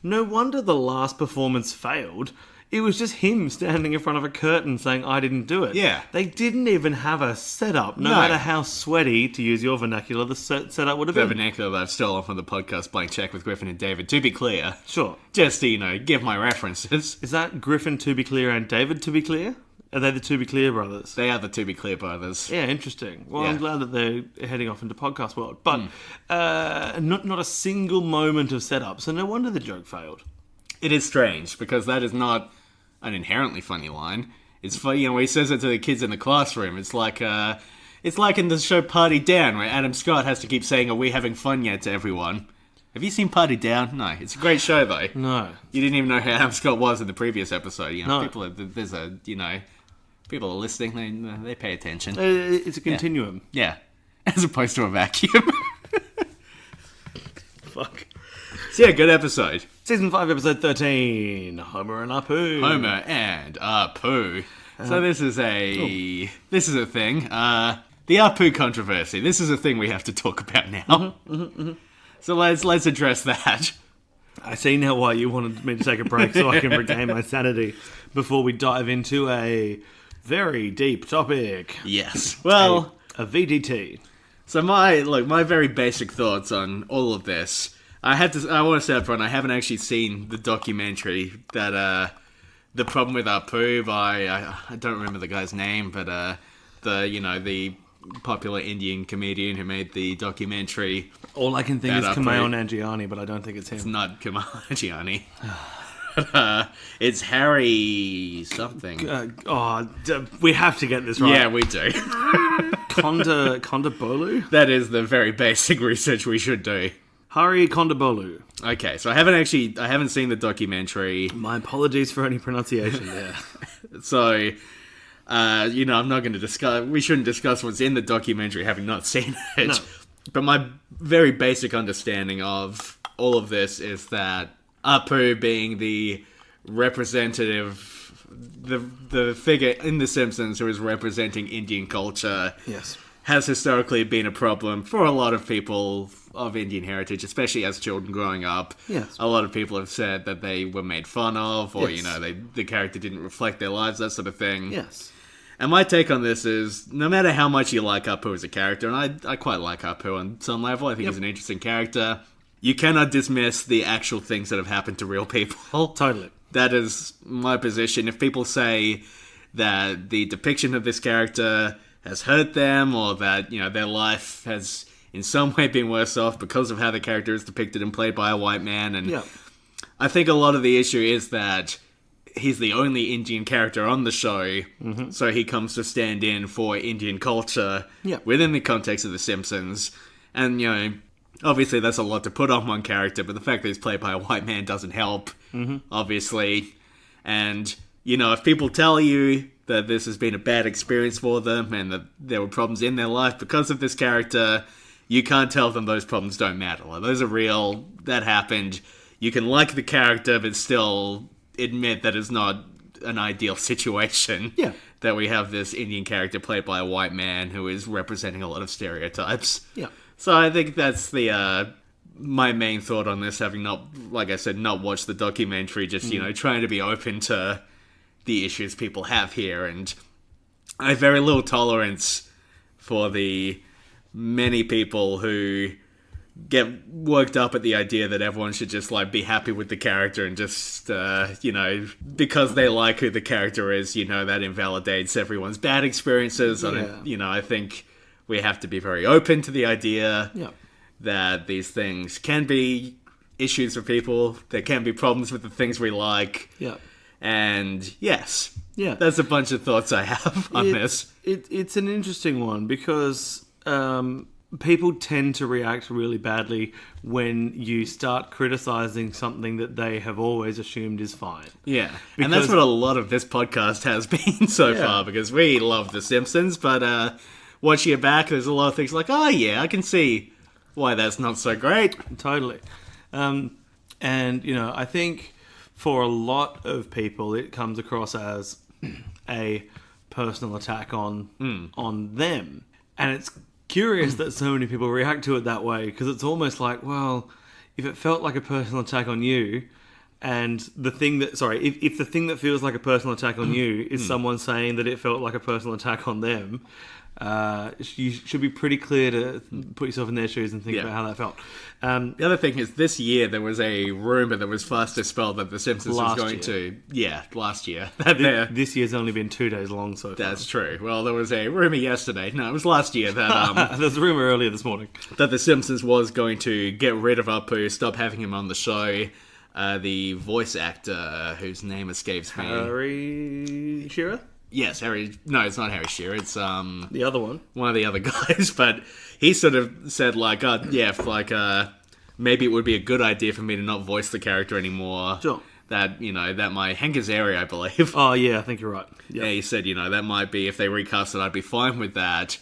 no wonder the last performance failed. It was just him standing in front of a curtain saying, I didn't do it. Yeah. They didn't even have a setup, no matter how sweaty, to use your vernacular, the setup would have The been. vernacular that I've stolen from the podcast Blank Check with Griffin and David, to be clear. Sure. Just to, give my references. Is that Griffin, to be clear, and David, to be clear? Are they the To Be Clear brothers? They are the To Be Clear brothers. Yeah, interesting. Well, Yeah. I'm glad that they're heading off into podcast world. But not a single moment of setup, so no wonder the joke failed. It is strange, because that is not an inherently funny line. It's funny, when he says it to the kids in the classroom. It's like in the show Party Down, where Adam Scott has to keep saying, are we having fun yet, to everyone. Have you seen Party Down? No. It's a great show, though. No. You didn't even know who Adam Scott was in the previous episode. No. People are listening, they pay attention. It's a continuum. Yeah. As opposed to a vacuum. Fuck. So yeah, good episode. Season 5, episode 13. Homer and Apu. Homer and Apu. So this is a thing. The Apu controversy. This is a thing we have to talk about now. So let's address that. I see now why you wanted me to take a break so I can regain my sanity before we dive into a very deep topic. Yes. Well, A VDT. so my very basic thoughts on all of this. I want to say up front, I haven't actually seen the documentary that The Problem with Apu by I don't remember the guy's name, but the popular Indian comedian who made the documentary. All I can think is That Kumail Apu. Nanjiani, but I don't think it's him. It's not Kumail Nanjiani. It's Harry something. We have to get this right. Yeah, we do. Kondabolu? That is the very basic research we should do. Hari Kondabolu. Okay, so I haven't seen the documentary. My apologies for any pronunciation there. So, I'm not going to discuss. We shouldn't discuss what's in the documentary, having not seen it. No. But my very basic understanding of all of this is that Apu, being the representative, the figure in The Simpsons who is representing Indian culture, Yes. has historically been a problem for a lot of people of Indian heritage, especially as children growing up. Yes. A lot of people have said that they were made fun of, or, Yes. the character didn't reflect their lives, that sort of thing. Yes. And my take on this is, no matter how much you like Apu as a character, and I quite like Apu on some level, I think he's an interesting character, you cannot dismiss the actual things that have happened to real people. Totally. That is my position. If people say that the depiction of this character has hurt them, or that, their life has in some way been worse off because of how the character is depicted and played by a white man, and Yeah. I think a lot of the issue is that he's the only Indian character on the show, so he comes to stand in for Indian culture Yeah. within the context of The Simpsons. And, obviously that's a lot to put on one character, but the fact that he's played by a white man doesn't help, obviously. And, if people tell you that this has been a bad experience for them and that there were problems in their life because of this character, you can't tell them those problems don't matter. Like, those are real, that happened. You can like the character, but still admit that it's not an ideal situation. Yeah. That we have this Indian character played by a white man who is representing a lot of stereotypes. Yeah. So I think that's the my main thought on this, having not, like I said, not watched the documentary, just, trying to be open to the issues people have here. And I have very little tolerance for the many people who get worked up at the idea that everyone should just, be happy with the character and just, because they like who the character is, that invalidates everyone's bad experiences. Yeah. I think we have to be very open to the idea Yeah. that these things can be issues for people. There can be problems with the things we like. Yeah. And yes, Yeah. that's a bunch of thoughts I have on this. It's an interesting one because people tend to react really badly when you start criticizing something that they have always assumed is fine. Yeah, and that's Because- what a lot of this podcast has been so Yeah. far, because we love The Simpsons, but watching it back, there's a lot of things like, oh yeah, I can see why that's not so great. Totally. And, I think for a lot of people, it comes across as a personal attack on them. And it's curious that so many people react to it that way, because it's almost like, well, if it felt like a personal attack on you, and the thing that, if the thing that feels like a personal attack on you is someone saying that it felt like a personal attack on them, you should be pretty clear to put yourself in their shoes and think Yeah. about how that felt. The other thing is, this year there was a rumor that was fast dispelled that The Simpsons was Last going year. to... Yeah, last year. This year's only been 2 days long so far. That's true. Well, there was a rumor yesterday. No, it was last year that There's a rumor earlier this morning. that The Simpsons was going to get rid of Apu, stop having him on the show. The voice actor, whose name escapes me. Harry Shearer? Yes, Harry... No, it's not Harry Shearer. It's The other one. one of the other guys. But he sort of said, maybe it would be a good idea for me to not voice the character anymore. Sure. That, that my Hank Azaria, I believe. Oh, yeah, I think you're right. Yeah, he said, that might be, if they recast it, I'd be fine with that.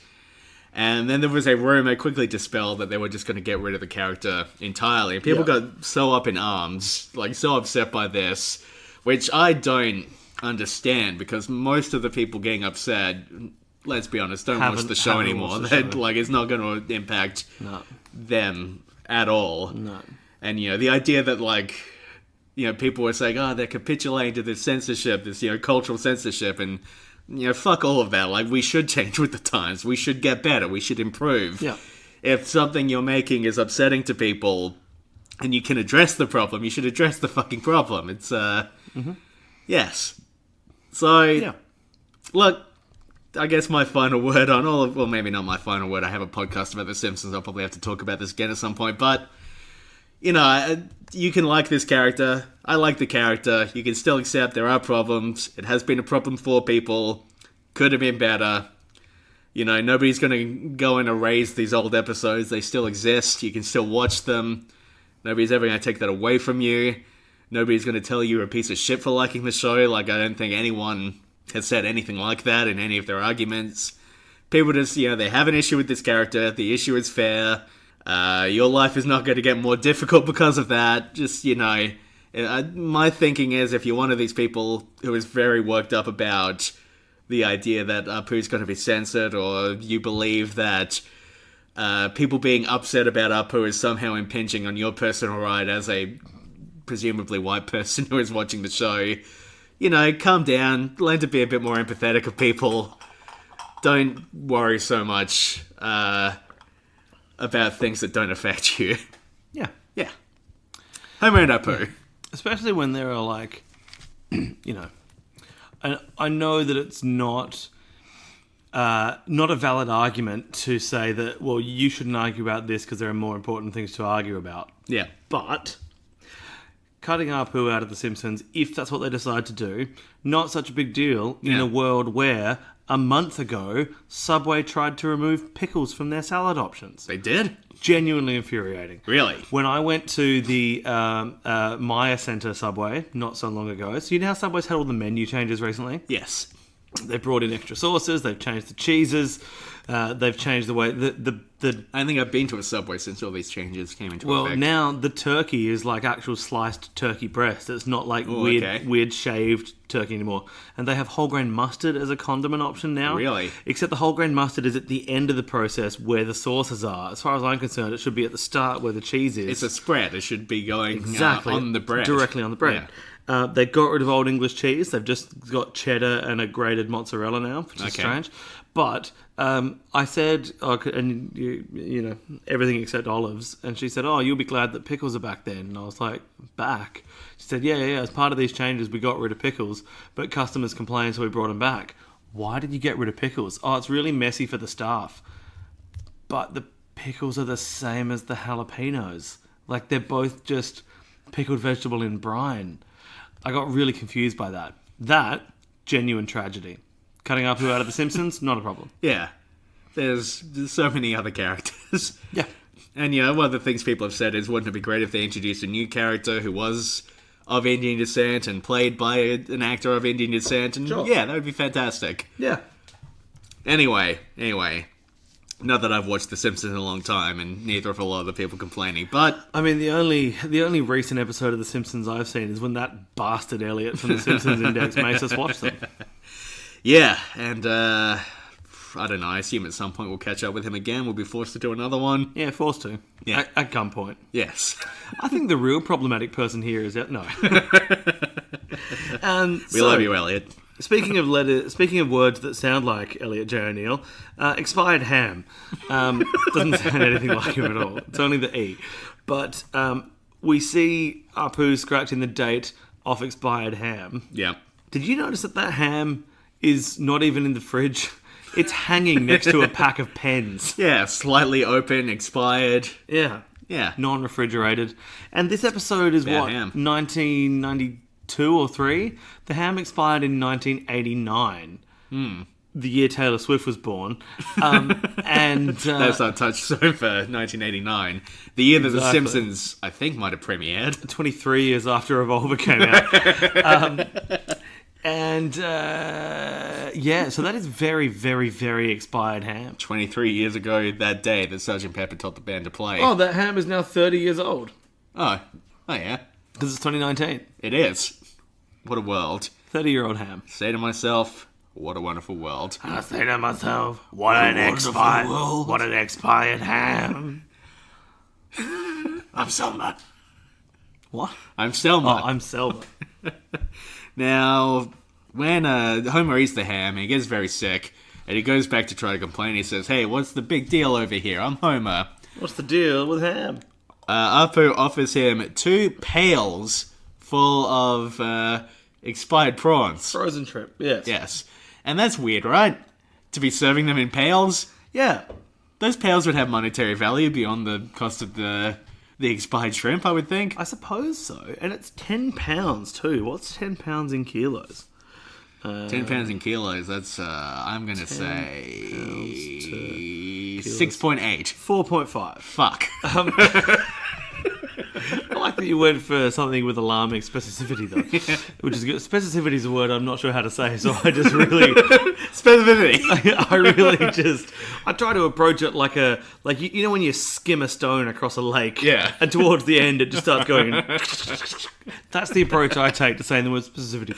And then there was a rumor quickly dispelled that they were just going to get rid of the character entirely. And people Yeah. got so up in arms, so upset by this, which I don't understand, because most of the people getting upset, let's be honest, don't watch the show haven't anymore. watched the That, show. it's not going to impact No. them at all. No. And, the idea that, people were saying, they're capitulating to this censorship, this, cultural censorship, and, fuck all of that. We should change with the times. We should get better. We should improve. Yeah. If something you're making is upsetting to people, and you can address the problem, you should address the fucking problem. It's, yes. So, Yeah. look, I guess my final word on all of... Well, maybe not my final word. I have a podcast about The Simpsons. I'll probably have to talk about this again at some point. But, you know, you can like this character. I like the character. You can still accept there are problems. It has been a problem for people. Could have been better. You know, nobody's going to go and erase these old episodes. They still exist. You can still watch them. Nobody's ever going to take that away from you. Nobody's going to tell you you're a piece of shit for liking the show. Like, I don't think anyone has said anything like that in any of their arguments. People just, you know, they have an issue with this character. The issue is fair. Your life is not going to get more difficult because of that. Just, you know, my thinking is if you're one of these people who is very worked up about the idea that Apu's going to be censored, or you believe that people being upset about Apu is somehow impinging on your personal right as a presumably white person who is watching the show, you know, calm down, learn to be a bit more empathetic of people. Don't worry so much about things that don't affect you. Yeah. Yeah. Homer and Apu. Especially when there are, like, you know... I know that it's not a valid argument to say that, well, you shouldn't argue about this because there are more important things to argue about. Yeah. But... cutting Apu out of The Simpsons, if that's what they decide to do, not such a big deal in a world where, a month ago, Subway tried to remove pickles from their salad options. They did? Genuinely infuriating. Really? When I went to the Maya Center Subway not so long ago, so you know how Subway's had all the menu changes recently? Yes. They've brought in extra sauces, they've changed the cheeses, they've changed the way... I think I've been to a Subway since all these changes came into Well, effect. now the turkey is like actual sliced turkey breast. It's not like Ooh, weird, okay. weird shaved turkey anymore. And they have whole grain mustard as a condiment option now. Really? Except the whole grain mustard is at the end of the process where the sauces are. As far as I'm concerned, it should be at the start where the cheese is. It's a spread. It should be going exactly on the bread. directly on the bread. Yeah. They got rid of Old English cheese. They've just got cheddar and a grated mozzarella now, which is Okay. strange. But I said, and you know, everything except olives. And she said, oh, you'll be glad that pickles are back then. And I was like, back? She said, yeah. As part of these changes, we got rid of pickles, but customers complained, so we brought them back. Why did you get rid of pickles? Oh, it's really messy for the staff. But the pickles are the same as the jalapenos. Like, they're both just pickled vegetable in brine. I got really confused by that. That, genuine tragedy. Cutting Apu out of The Simpsons, not a problem. Yeah. There's so many other characters. Yeah. And, you know, one of the things people have said is, wouldn't it be great if they introduced a new character who was of Indian descent and played by an actor of Indian descent? And Sure. yeah, that would be fantastic. Yeah. Anyway. Not that I've watched The Simpsons in a long time, and neither have a lot of the people complaining, but... I mean, the only recent episode of The Simpsons I've seen is when that bastard Elliot from The Simpsons Index makes us watch them. Yeah, and, I don't know, I assume at some point we'll catch up with him again. We'll be forced to do another one. Yeah, forced to. Yeah. At gunpoint. Yes. I think the real problematic person here is... No. We love you, Elliot. Speaking of words that sound like Elliot J. O'Neill, expired ham doesn't sound anything like him at all. It's only the E. But we see Apu scratching the date off expired ham. Yeah. Did you notice that ham is not even in the fridge? It's hanging next to a pack of pens. Yeah, slightly open, expired. Yeah. Yeah. Non-refrigerated. And this episode is Bad what? ham. 1992 or 3? The ham expired in 1989. The year Taylor Swift was born. And That's our touchstone for 1989. The year that The Exactly. Simpsons, I think, might have premiered. 23 years after Revolver came out. So that is very, very, very expired ham. 23 years ago that day that Sgt. Pepper taught the band to play. Oh, that ham is now 30 years old. Oh yeah. Because it's 2019. It is. What a world. 30-year-old ham. Say to myself, what a wonderful world. I say to myself, what an expired ham. I'm Selma. What? I'm Selma. Oh, I'm Selma. Now, when Homer eats the ham, he gets very sick, and he goes back to try to complain. He says, hey, what's the big deal over here? I'm Homer. What's the deal with ham? Apu offers him 2 pails full of expired prawns. Frozen shrimp, yes. Yes. And that's weird, right? To be serving them in pails? Yeah. Those pails would have monetary value beyond the cost of the expired shrimp, I would think. I suppose so. And it's £10 too. What's £10 in kilos? 10 pounds in kilos, that's, I'm going to say... 6.8. 4.5. Fuck. I like that you went for something with alarming specificity, though. Yeah. Which is good. Specificity is a word I'm not sure how to say, so I just really... Specificity. I try to approach it like you know when you skim a stone across a lake, Yeah. and towards the end it just starts going. That's the approach I take to saying the word specificity.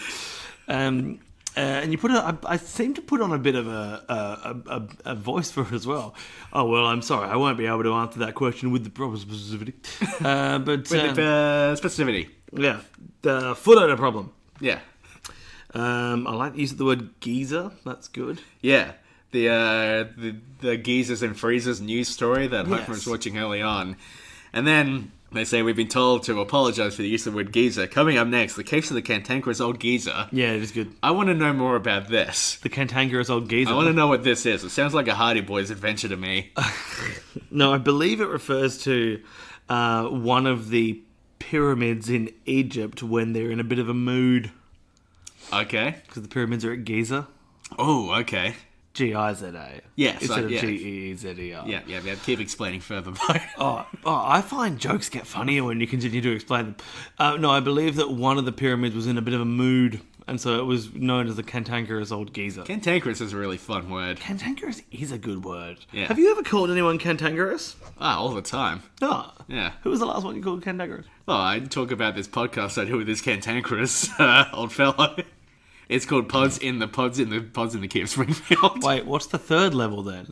And you put it. I seem to put on a bit of a voice for it as well. Oh well, I'm sorry, I won't be able to answer that question with the proper specificity. Specificity. Yeah, the footnote problem. Yeah. I like the use of the word geezer. That's good. Yeah. The geezers and freezers news story that Yes. Homer was watching early on. And then they say we've been told to apologise for the use of the word geezer. Coming up next, the case of the cantankerous old geezer. Yeah, it is good. I want to know more about this. The cantankerous old geezer. I want to know what this is. It sounds like a Hardy Boys adventure to me. No, I believe it refers to one of the pyramids in Egypt when they're in a bit of a mood. Okay. Because the pyramids are at Giza. Oh, okay. G-I-Z-A. Yes, Instead of yeah. G-E-E-Z-E-R. Yeah. Keep explaining further, though. Oh, I find jokes get funnier when you continue to explain them. No, I believe that one of the pyramids was in a bit of a mood, and so it was known as the cantankerous old geezer. Cantankerous is a really fun word. Cantankerous is a good word. Yeah. Have you ever called anyone cantankerous? All the time. No. Yeah. Who was the last one you called cantankerous? Oh, I talk about this podcast I do with this cantankerous old fellow. It's called Pods in the Key of Springfield. Wait, what's the third level then?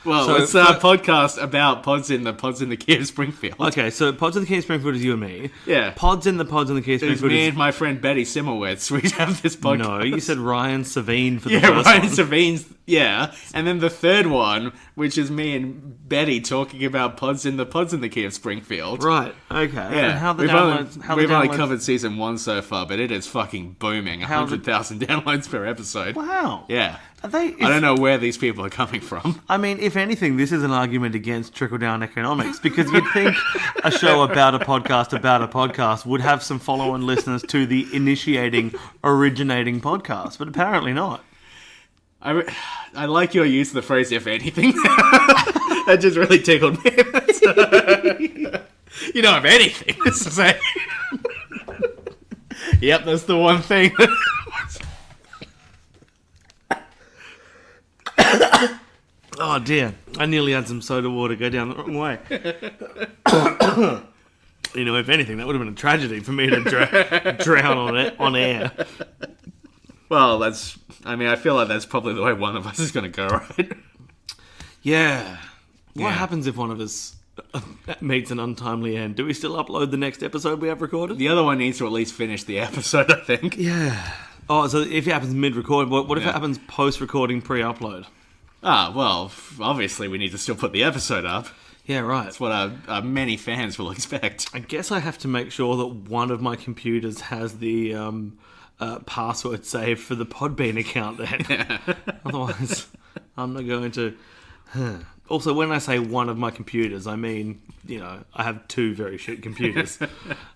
Well, So, it's a podcast about Pods in the Key of Springfield. Okay, so Pods in the Key of Springfield is you and me. Yeah. Pods in the Key of It's Springfield me is... and my friend Betty Simowitz. We have this podcast. No, you said Ryan Savine for the Yeah, first Ryan one. Savine's, yeah. And then the third one, which is me and Betty talking about Pods in the Key of Springfield. Right, okay. Yeah. And how the we've downloads... only, only covered season 1 so far, but it is fucking booming. How the- 100,000 downloads per episode. Wow. Yeah. Are they... I don't know where these people are coming from. I mean, if anything, this is an argument against trickle-down economics, because you'd think a show about a podcast would have some follow-on listeners to the originating podcast, but apparently not. I like your use of the phrase, if anything. That just really tickled me. You know, if anything, to say. Yep, that's the one thing. Oh dear, I nearly had some soda water go down the wrong way. You know, if anything, that would have been a tragedy for me to drown on air. Well, I feel like that's probably the way one of us is going to go, right? Yeah. What Yeah. happens if one of us meets an untimely end? Do we still upload the next episode we have recorded? The other one needs to at least finish the episode, I think. Yeah. Oh, so if it happens mid-record, what if Yeah. it happens post-recording, pre-upload? Well, obviously we need to still put the episode up. Yeah, right. That's what our many fans will expect. I guess I have to make sure that one of my computers has the password saved for the Podbean account then. Otherwise, I'm not going to... Also, when I say one of my computers, I mean, you know, I have two very shit computers.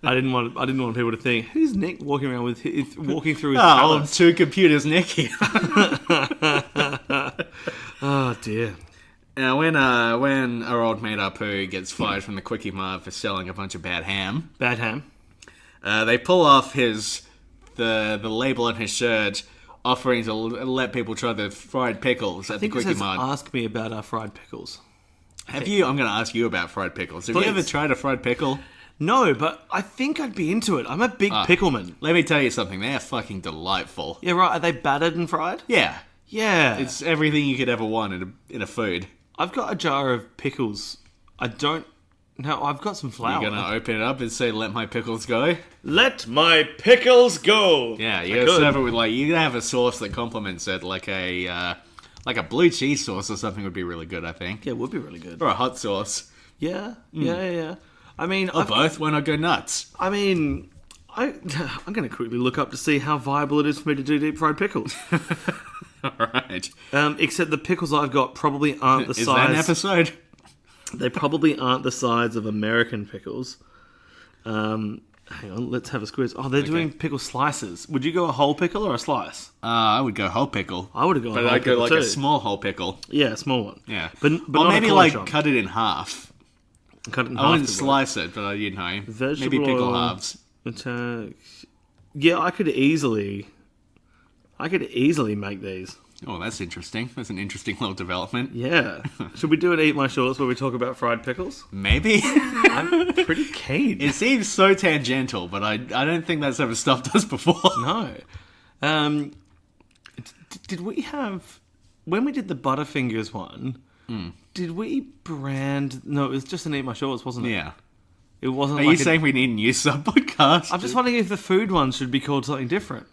I didn't want people to think, who's Nick walking around with walking through his palace? Two computers, Nicky. Oh dear. Now, when our old mate Apu gets fired from the Quickie Mart for selling a bunch of bad ham, Bad ham. they pull off the label on his shirt, offering to let people try the fried pickles at I the think it Quickie says, Mart. ask me about our fried pickles. I'm going to ask you about fried pickles. Have Please. you ever tried a fried pickle? No, but I think I'd be into it. I'm a big pickleman. Let me tell you something. They are fucking delightful. Yeah, right. Are they battered and fried? Yeah. Yeah. It's everything you could ever want in a food. I've got a jar of pickles. I've got some flour. You're going to open it up and say, let my pickles go? Let my pickles go. Yeah, you gotta serve it with you gotta have a sauce that complements it, like a blue cheese sauce or something would be really good, I think. Yeah, it would be really good. Or a hot sauce. Yeah. I mean, Or both, why not go nuts? I'm going to quickly look up to see how viable it is for me to do deep fried pickles. Alright. Except the pickles I've got probably aren't the Is that an size. episode? They probably aren't the size of American pickles. Hang on, let's have a squiz. Oh, they're doing pickle slices. Would you go a whole pickle or a slice? I would go whole pickle. I would have gone. But a whole I'd go pickle like too. a small whole pickle. Yeah, a small one. Yeah. but or not maybe a like cornichon. cut it in half. Cut it in I half wouldn't could work. slice it, but maybe Vegetable pickle oil. halves. Yeah, I could easily make these. Oh, that's interesting. That's an interesting little development. Yeah. Should we do an Eat My Shorts where we talk about fried pickles? Maybe. I'm pretty keen. It seems so tangential, but I don't think that's ever stopped us before. No. Did we have... When we did the Butterfingers one, did we brand... No, it was just an Eat My Shorts, wasn't it? Yeah. It wasn't Are like you saying we need a new sub-podcast? I'm just wondering if the food one should be called something different.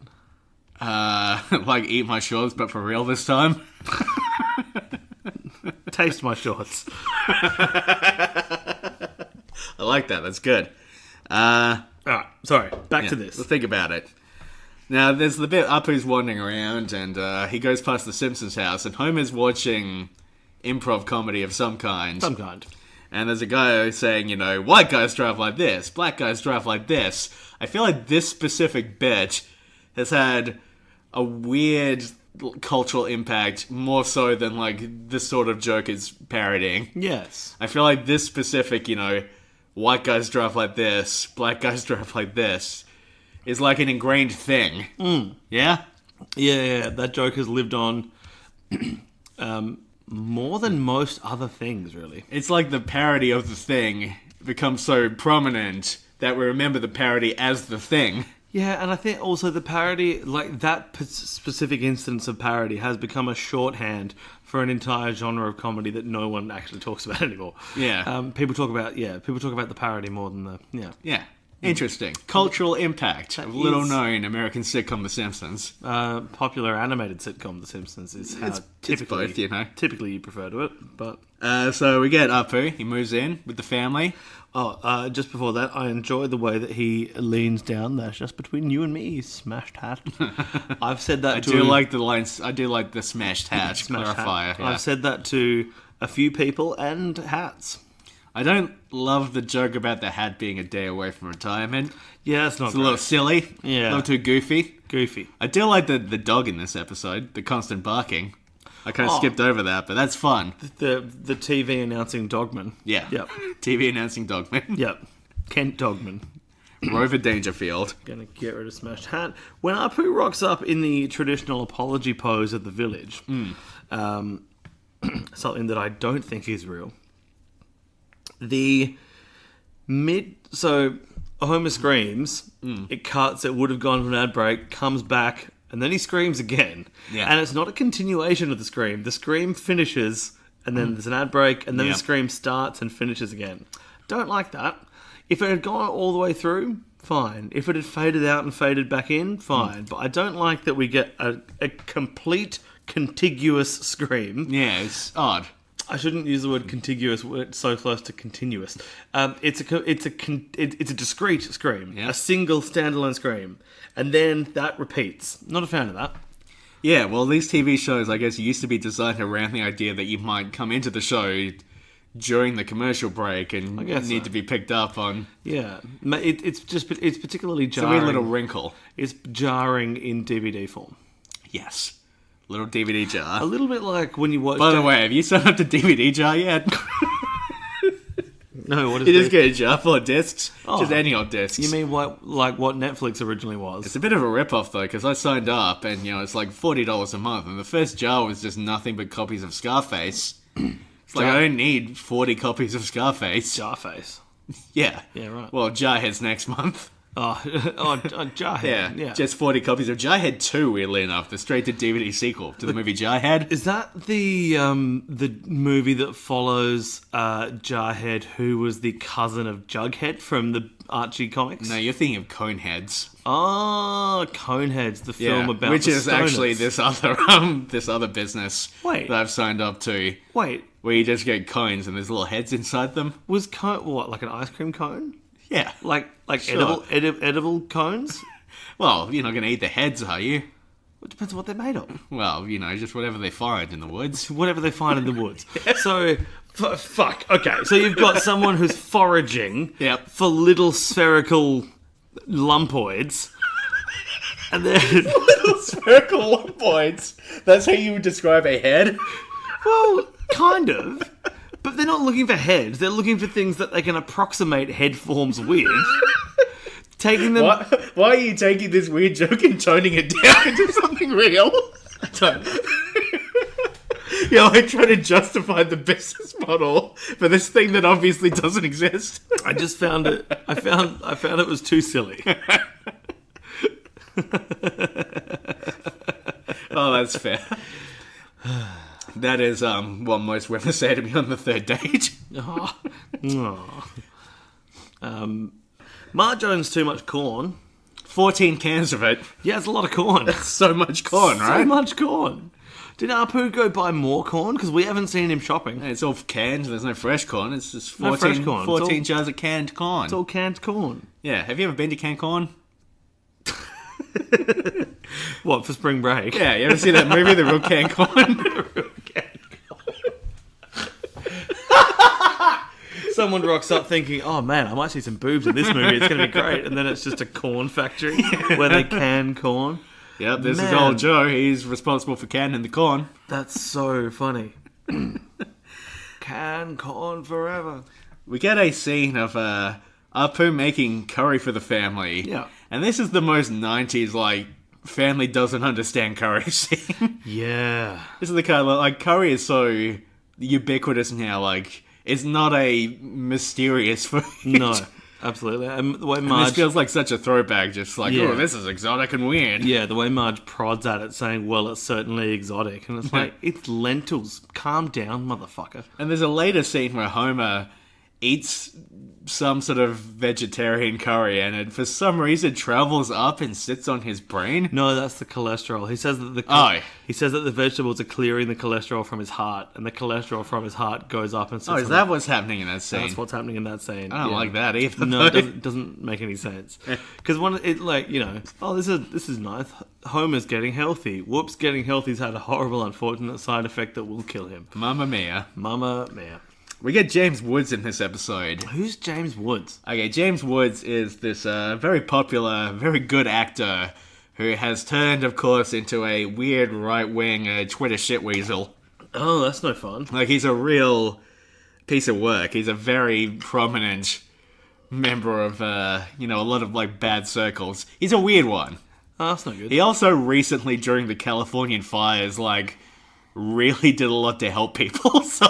Like Eat My Shorts, but for real this time? Taste My Shorts. I like that. That's good. Alright, sorry. Back Yeah, to this. Let's think about it. Now, there's the bit Apu's wandering around, and he goes past the Simpsons house, and Homer's watching improv comedy of some kind. Some kind. And there's a guy saying, you know, white guys drive like this, black guys drive like this. I feel like this specific bit has had a weird cultural impact, more so than, like, this sort of joke is parodying. Yes. I feel like this specific, you know, white guys drive like this, black guys drive like this, is like an ingrained thing. Yeah? Yeah, that joke has lived on more than most other things, really. It's like the parody of the thing becomes so prominent that we remember the parody as the thing. Yeah, and I think also the parody, like that specific instance of parody, has become a shorthand for an entire genre of comedy that no one actually talks about anymore. Yeah. People talk about the parody more than the Yeah. Interesting. Cultural impact of little is- known American sitcom The Simpsons. popular animated sitcom The Simpsons is how It's typically both, you know. typically you prefer to it, but So we get Apu. He moves in with the family. just before that, I enjoy the way that he leans down. That's just between you and me, smashed hat. I've said that I to do like the lines. I do like the smashed hat smashed hat. clarifier. Yeah. I've said that to a few people and hats. I don't love the joke about the hat being a day away from retirement. Yeah, it's not It's a little silly. Yeah. A little too goofy. goofy. I do like the dog in this episode, the constant barking. I kind of Oh. skipped over that, but that's fun. The TV announcing Dogman. Yeah. Yep. TV announcing Dogman. Yep. Kent Dogman. Rover Dangerfield. Gonna get rid of smashed hat. When Apu rocks up in the traditional apology pose at the village, something that I don't think is real. So Homer screams, it cuts, it would have gone to an ad break, comes back, and then he screams again. Yeah. And it's not a continuation of the scream. The scream finishes, and then there's an ad break, and then Yeah. the scream starts and finishes again. Don't like that. If it had gone all the way through, fine. If it had faded out and faded back in, fine. But I don't like that we get a complete contiguous scream. Yeah, it's odd. I shouldn't use the word contiguous. It's so close to continuous. It's a discrete scream, Yeah. a single standalone scream, and then that repeats. Not a fan of that. Yeah, well, these TV shows, I guess, used to be designed around the idea that you might come into the show during the commercial break and guess need so. to be picked up on. Yeah, it's particularly It's a jarring. weird little wrinkle. It's jarring in DVD form. Yes. Little DVD jar. A little bit like when you watch. By the way, have you signed up to DVD jar yet? no, what is You just it? get a jar full of discs. Oh. Just any old discs. You mean what Netflix originally was? It's a bit of a rip-off, though, because I signed up, and, you know, it's like $40 a month, and the first jar was just nothing but copies of Scarface. It's like, I don't need 40 copies of Scarface. Jarface. Yeah. Yeah, right. Well, Jarhead's next month. Jarhead. Yeah. Just 40 copies of Jarhead 2, weirdly enough, the straight-to-DVD sequel to the movie Jarhead. Is that the movie that follows Jarhead, who was the cousin of Jughead from the Archie comics? No, you're thinking of Coneheads. Oh, Coneheads, the film about which the is stoners. actually this other business Wait. that I've signed up to, Wait, where you just get cones and there's little heads inside them. was cone what, like an ice cream cone? Yeah. Like Sure. edible cones? Well, you're not going to eat the heads, are you? It depends on what they're made of. Well, just whatever they find in the woods. Whatever they find in the woods. So, fuck. Okay, so you've got someone who's foraging Yep. for little spherical lumpoids. And then... Little spherical lumpoids. That's how you would describe a head? Well, kind of. But they're not looking for heads. They're looking for things that they can approximate head forms with. Taking them... Why are you taking this weird joke and toning it down into something real? I don't know. I try to justify the business model for this thing that obviously doesn't exist. I just found it... I found it was too silly. Oh, that's fair. That is what most women say to me on the third date. Marge owns too much corn. 14 cans of it. Yeah, it's a lot of corn. So much corn, So right? much corn. Did Apu go buy more corn? Because we haven't seen him shopping. It's all canned. There's no fresh corn. It's just 14, No fresh corn. 14 jars of canned corn. It's all canned corn. Yeah. Have you ever been to canned corn? What, for spring break? Yeah. You ever see that movie, The Real Canned Corn? Someone rocks up thinking, oh man, I might see some boobs in this movie. It's going to be great. And then it's just a corn factory where they can corn. Yep. This is Man. old Joe. He's responsible for canning the corn. That's so funny. Can corn forever. We get a scene of Apu making curry for the family. Yeah. And this is the most 90s, family doesn't understand curry scene. Yeah. This is the kind of, curry is so ubiquitous now, it's not a mysterious food. No, absolutely. And the way And Marge... this feels like such a throwback, just Yeah. oh, this is exotic and weird. Yeah, the way Marge prods at it saying, well, it's certainly exotic. And it's like, it's lentils. Calm down, motherfucker. And there's a later scene where Homer eats some sort of vegetarian curry, and it for some reason travels up and sits on his brain. No, that's the cholesterol. He says that he says that the vegetables are clearing the cholesterol from his heart, and the cholesterol from his heart goes up and sits Oh, is on that what's happening in that scene? That's what's happening in that scene. I don't like that either. No, though. it doesn't make any sense. Because this is nice. Homer's getting healthy. Whoops, getting healthy's had a horrible, unfortunate side effect that will kill him. Mamma mia. Mamma mia. We get James Woods in this episode. Who's James Woods? Okay, James Woods is this very popular, very good actor who has turned, of course, into a weird right-wing Twitter shitweasel. Oh, that's no fun. He's a real piece of work. He's a very prominent member of, a lot of, bad circles. He's a weird one. Oh, that's no good. He also recently, during the Californian fires, really did a lot to help people. So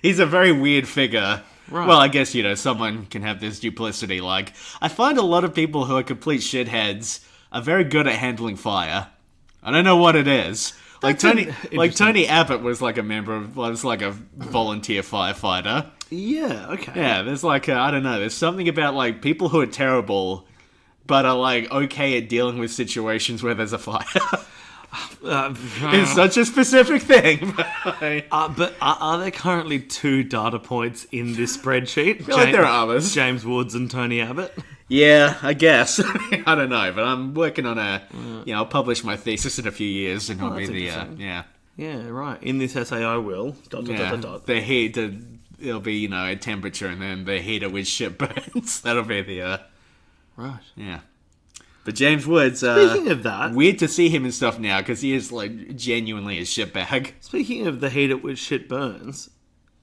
he's a very weird figure. Right. Well, I guess, someone can have this duplicity. I find a lot of people who are complete shitheads are very good at handling fire. I don't know what it is. Tony Abbott was a volunteer firefighter. Yeah, okay. Yeah, there's I don't know, there's something about people who are terrible but are okay at dealing with situations where there's a fire. It's such a specific thing. But are there currently 2 data points in this spreadsheet? I feel like there are others. James Woods and Tony Abbott? Yeah, I guess. I don't know, but I'm working on I'll publish my thesis in a few years and it'll be that's the, interesting. Yeah, right. In this essay I will... The heat, it'll be, a temperature and then the heat at which shit burns. That'll be the, Right. yeah. But James Woods, Speaking of that... weird to see him and stuff now, because he is, genuinely a shitbag. Speaking of the heat at which shit burns,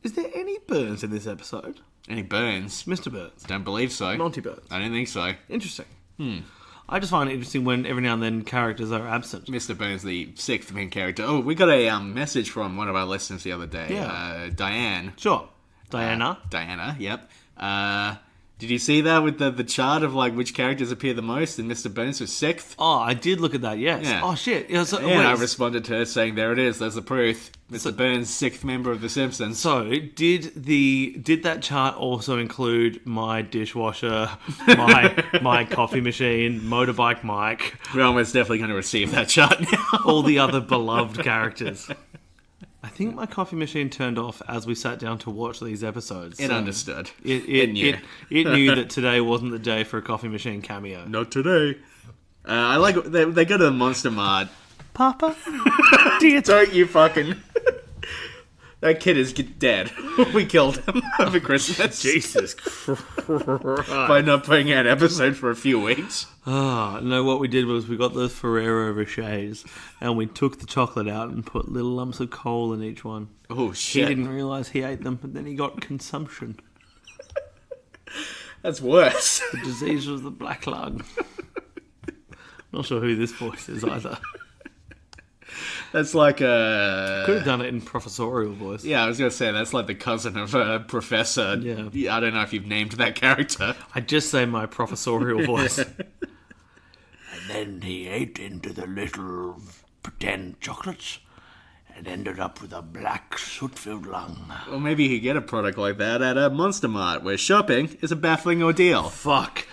is there any Burns in this episode? Any Burns? Mr. Burns. Don't believe so. Monty Burns. I don't think so. Interesting. I just find it interesting when every now and then characters are absent. Mr. Burns, the 6th main character. Oh, we got a message from one of our listeners the other day. Yeah. Diane. Sure. Diana. Diana, yep. Did you see that with the chart of which characters appear the most? And Mr. Burns was 6th. Oh, I did look at that, yes. Yeah. Oh, shit. Yeah, so, And I responded to her saying, there it is, there's the proof. Mr. Burns, 6th member of The Simpsons. So, did that chart also include my dishwasher, my coffee machine, motorbike Mike, Roman's definitely going to receive that chart now. all the other beloved characters? I think my coffee machine turned off as we sat down to watch these episodes. It so understood. It knew. It knew that today wasn't the day for a coffee machine cameo. Not today. I like they go to the Monster Mart Papa? Don't you fucking... That kid is dead. We killed him over Christmas. Jesus Christ. By not putting out an episode for a few weeks. Oh, no, what we did was we got those Ferrero Rochers and we took the chocolate out and put little lumps of coal in each one. Oh, He shit. didn't realise he ate them, but then he got consumption. That's worse. The disease was the black lung. Not sure who this voice is either. That's like Could have done it in professorial voice. Yeah, I was going to say, that's like the cousin of a professor. Yeah. I don't know if you've named that character. I just say my professorial voice. And then he ate into the little pretend chocolates and ended up with a black soot-filled lung. Well, maybe you could get a product like that at a Monster Mart, where shopping is a baffling ordeal. Fuck.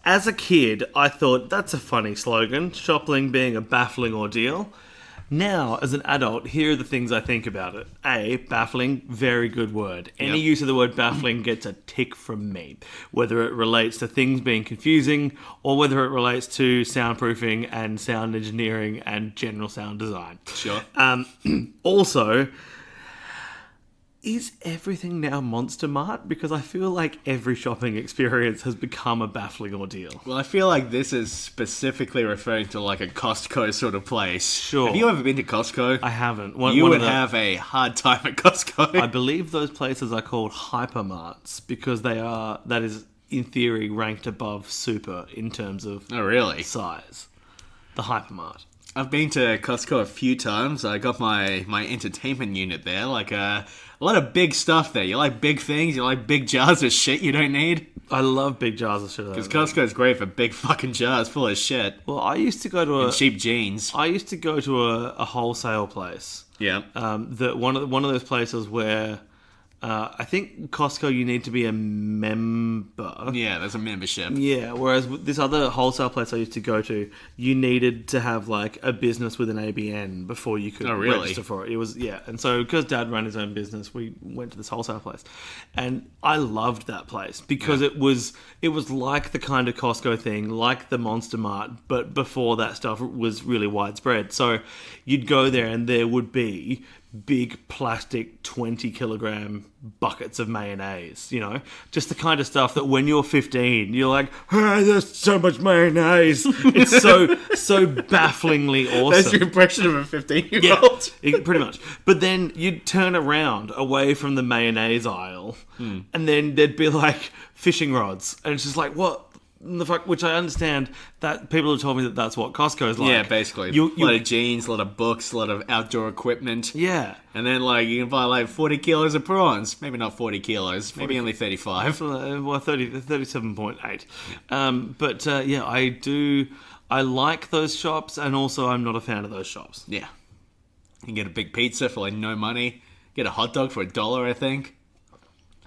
As a kid, I thought that's a funny slogan, shopping being a baffling ordeal. Now, as an adult, here are the things I think about it. A, baffling, very good word. Any Yep. use of the word baffling gets a tick from me. Whether it relates to things being confusing, or whether it relates to soundproofing and sound engineering and general sound design. Sure. Also, is everything now Monster Mart? Because I feel like every shopping experience has become a baffling ordeal. Well, I feel like this is specifically referring to like a Costco sort of place. Sure. Have you ever been to Costco? I haven't. You One would of the- have a hard time at Costco. I believe those places are called hypermarts because that is in theory ranked above super in terms of Oh, really? size. The hypermart. I've been to Costco a few times. I got my entertainment unit there. Like a lot of big stuff there. You like big things? You like big jars of shit you don't need? I love big jars of shit. Because Costco's great for big fucking jars full of shit. Well, I used to go to Cheap jeans. a wholesale place. Yeah. That one of those places where I think Costco you need to be a member. Yeah, there's a membership. Yeah, whereas with this other wholesale place I used to go to, you needed to have like a business with an ABN before you could Oh, really? register for it. It was and so because Dad ran his own business, we went to this wholesale place, and I loved that place because it was like the kind of Costco thing, like the Monster Mart, but before that stuff was really widespread. So you'd go there and there would be big plastic 20-kilogram buckets of mayonnaise, just the kind of stuff that when you're 15 you're like, hey, there's so much mayonnaise. It's so bafflingly awesome. That's your impression of a 15-year-old? Pretty much. But then you'd turn around away from the mayonnaise aisle and then there'd be like fishing rods, and it's just like, what the fuck? Which I understand that people have told me that that's what Costco's like. Yeah, basically. A lot of jeans, a lot of books, a lot of outdoor equipment. Yeah. And then, like, you can buy, like, 40 kilos of prawns. Maybe not 40 kilos. Maybe only 35. Well, 37.8. But I like those shops, and also I'm not a fan of those shops. Yeah. You can get a big pizza for, like, no money. Get a hot dog for $1, I think.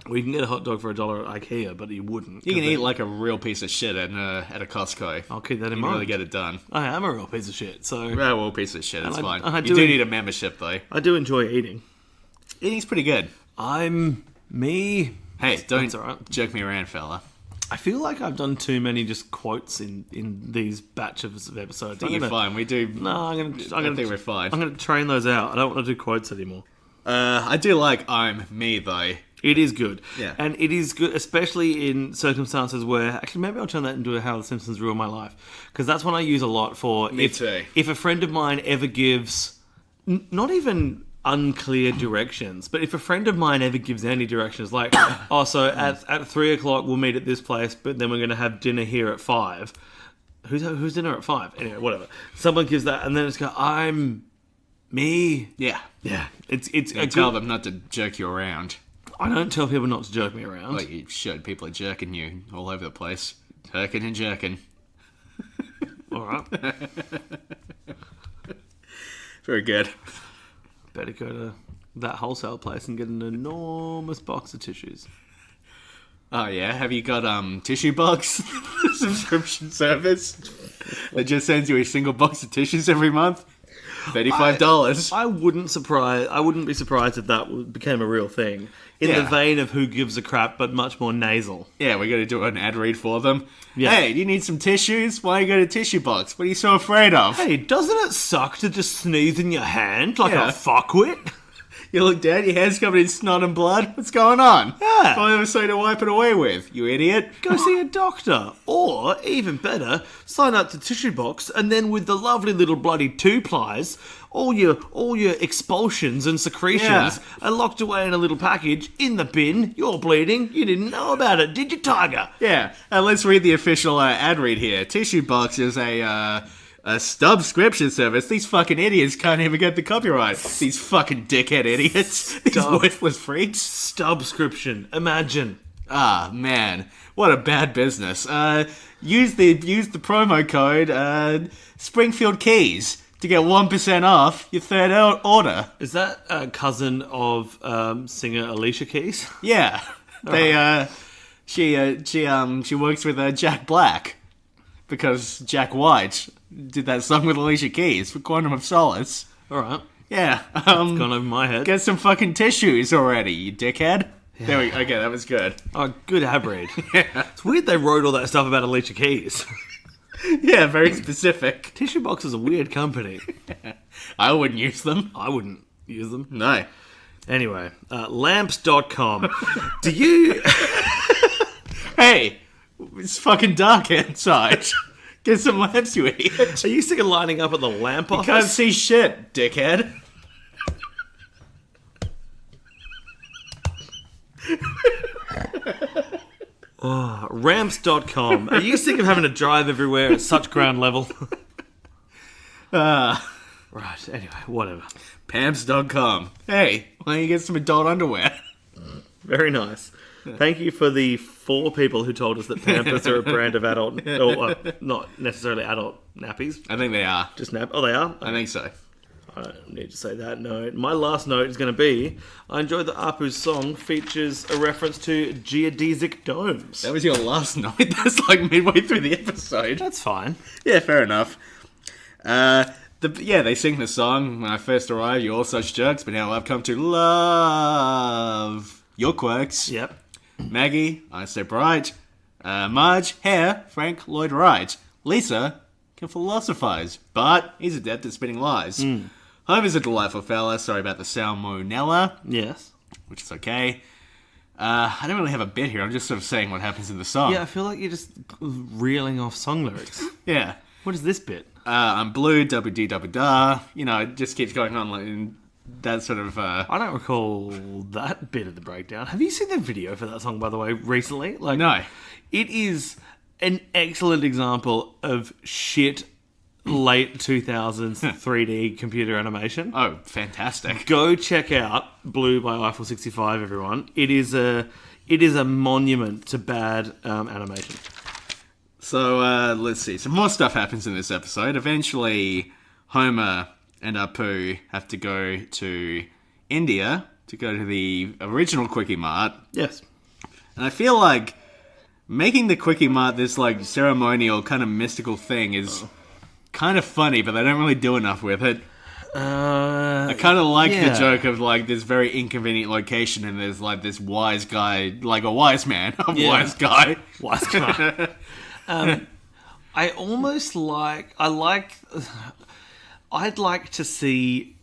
We can get a hot dog for $1 at IKEA, but you wouldn't. You can eat, like, a real piece of shit at a Costco. I'll keep that in You mind. really get it done. I am a real piece of shit, so... A real piece of shit, it's And fine. I You do do en- need a membership, though. I do enjoy eating. Eating's pretty good. I'm me. Hey, don't That's all right. jerk me around, fella. I feel like I've done too many just quotes in these batches of episodes. I think you're fine. We do... No, I'm gonna think we're fine. I'm gonna train those out. I don't want to do quotes anymore. I do like I'm me, though. It is good. Yeah. And it is good, especially in circumstances where... Actually, maybe I'll turn that into How the Simpsons Ruined My Life. Because that's one I use a lot for... Me too. If a friend of mine ever gives... not even unclear directions, but if a friend of mine ever gives any directions, like, oh, so at 3 o'clock we'll meet at this place, but then we're going to have dinner here at 5. Who's dinner at 5? Anyway, whatever. Someone gives that, and then it's go, I'm... me. Yeah. Yeah. It's You tell them not to jerk you around. I don't tell people not to jerk me around. Like you should. People are jerking you all over the place. Jerking and jerking. All right. Very good. Better go to that wholesale place and get an enormous box of tissues. Oh yeah, have you got Tissue Box subscription service that just sends you a single box of tissues every month? $35. I wouldn't be surprised if that became a real thing. In the Yeah. vein of Who Gives a Crap, but much more nasal. Yeah, we're going to do an ad read for them. Yeah. Hey, do you need some tissues? Why don't you go to Tissue Box? What are you so afraid of? Hey, doesn't it suck to just sneeze in your hand like Yeah. a fuckwit? You look dead, your hand's covered in snot and blood. What's going on? Yeah. Find a something to wipe it away with, you idiot. Go see a doctor. Or, even better, sign up to Tissue Box and then with the lovely little bloody 2-plies, all your expulsions and secretions Yeah. are locked away in a little package in the bin. You're bleeding. You didn't know about it, did you, Tiger? Yeah, let's read the official ad read here. Tissue Box is a subscription service. These fucking idiots can't even get the copyright. These fucking dickhead idiots. These worthless freaks. Subscription. Imagine. Ah, man. What a bad business. Use the promo code Springfield Keys to get 1% off your third order. Is that a cousin of singer Alicia Keys? Yeah. She works with Jack Black because Jack White did that song with Alicia Keys for Quantum of Solace. All right. Yeah. Gone over my head. Get some fucking tissues already, you dickhead. There we go. Okay, that was good. Oh, good ad read. It's weird they wrote all that stuff about Alicia Keys. Yeah, very specific. Tissue Box is a weird company. I wouldn't use them. I wouldn't use them. No. Anyway, lamps.com. Do you... Hey, it's fucking dark outside. Get some lamps, you idiot. Are you sick of lining up at the lamp office? Can't see shit, dickhead. Ramps.com. Are you sick of having to drive everywhere at such ground level? Right, anyway, whatever. Pamps.com. Hey, why don't you get some adult underwear? Very nice. Thank you for the 4 people who told us that Pampers are a brand of adult, or not necessarily adult nappies. I think they are. Just nap. Oh, they are? I think so. I don't need to say that note. My last note is going to be, I enjoyed that Apu's song features a reference to geodesic domes. That was your last note. That's like midway through the episode. That's fine. Yeah, fair enough. They sing the song, when I first arrived, you're all such jerks, but now I've come to love your quirks. Yep. Maggie, I so bright. Marge, hair, Frank, Lloyd Wright. Lisa can philosophize. Bart, he's adept at spinning lies. Homer's a delightful fella. Sorry about the salmonella, Yes. which is okay. I don't really have a bit here. I'm just sort of saying what happens in the song. Yeah, I feel like you're just reeling off song lyrics. Yeah. What is this bit? I'm blue, WD-da. You know, it just keeps going on like in that sort of... I don't recall that bit of the breakdown. Have you seen the video for that song, by the way, recently? Like, No. It is an excellent example of shit late 2000s 3D computer animation. Oh, fantastic. Go check out Blue by Eiffel 65, everyone. It is a monument to bad animation. So, let's see. Some more stuff happens in this episode. Eventually, Homer and Apu have to go to India to go to the original Quickie Mart. Yes. And I feel like making the Quickie Mart this, like, ceremonial kind of mystical thing is kind of funny, but they don't really do enough with it. I kind of like the joke of, like, this very inconvenient location and there's, like, this wise guy, like a wise man, wise guy. Wise guy. I'd like to see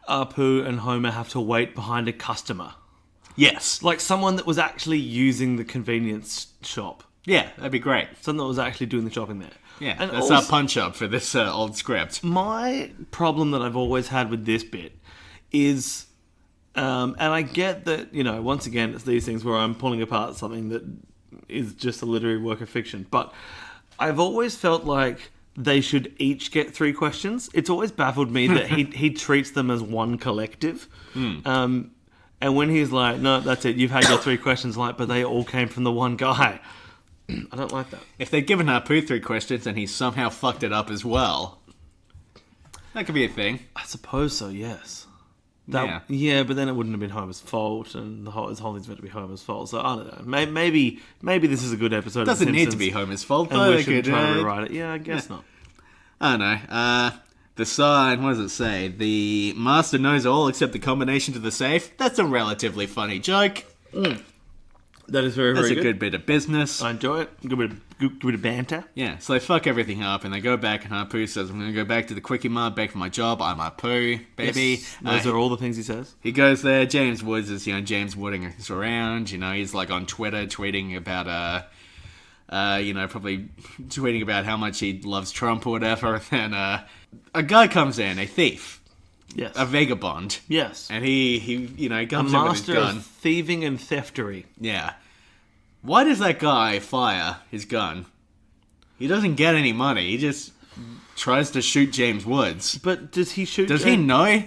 Apu and Homer have to wait behind a customer. Yes. Like someone that was actually using the convenience shop. Yeah, that'd be great. Someone that was actually doing the shopping there. Yeah, and that's our punch-up for this old script. My problem that I've always had with this bit is, and I get that, you know, once again, it's these things where I'm pulling apart something that is just a literary work of fiction, but I've always felt like they should each get 3 questions. It's always baffled me that he treats them as one collective. And when he's like, no, that's it, you've had your 3 questions, like, but they all came from the one guy. I don't like that. If they'd given Apu 3 questions and he somehow fucked it up as well, that could be a thing. I suppose so, yes. Yeah. But then it wouldn't have been Homer's fault, and this whole thing's meant to be Homer's fault. So I don't know. Maybe this is a good episode. Doesn't of need to Simpsons, be Homer's fault, and though. we should try to rewrite it. Yeah, I guess not. I don't know. The sign, what does it say? The master knows all except the combination to the safe. That's a relatively funny joke. That is very, That's very a good bit of business. I enjoy it. Good bit of banter. Yeah, so they fuck everything up and they go back and Apu says, I'm going to go back to the Quickie Mart, back for my job. I'm Apu, baby. Yes, those are all the things he says. He goes there. James Woods is, James Wooding is around. He's like on Twitter tweeting about, probably tweeting about how much he loves Trump or whatever. And then a guy comes in, a thief. Yes. A vagabond. Yes. And he comes in with his Master gun. of thieving and theftery. Yeah. Why does that guy fire his gun? He doesn't get any money. He just tries to shoot James Woods. But does he shoot... Does he know?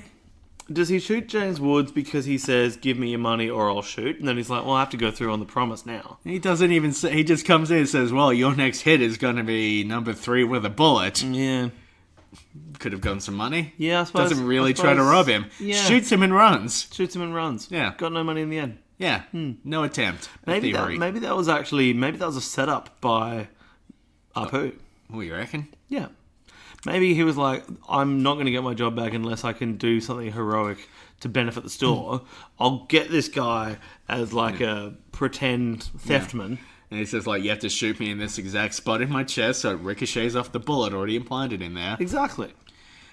Does he shoot James Woods because he says, give me your money or I'll shoot? And then he's like, well, I have to go through on the promise now. He doesn't even say... He just comes in and says, well, your next hit is going to be number 3 with a bullet. Yeah. Could have gotten some money. Yeah, I suppose... Doesn't really try to rob him. Yeah. Shoots him and runs. Shoots him and runs. Yeah. Got no money in the end. Yeah. No attempt. Maybe theory. that was a setup by Apu. What do you reckon? Yeah. Maybe he was like, I'm not going to get my job back unless I can do something heroic to benefit the store. I'll get this guy as like a pretend theftman. And he says, you have to shoot me in this exact spot in my chest so it ricochets off the bullet already implanted in there. Exactly.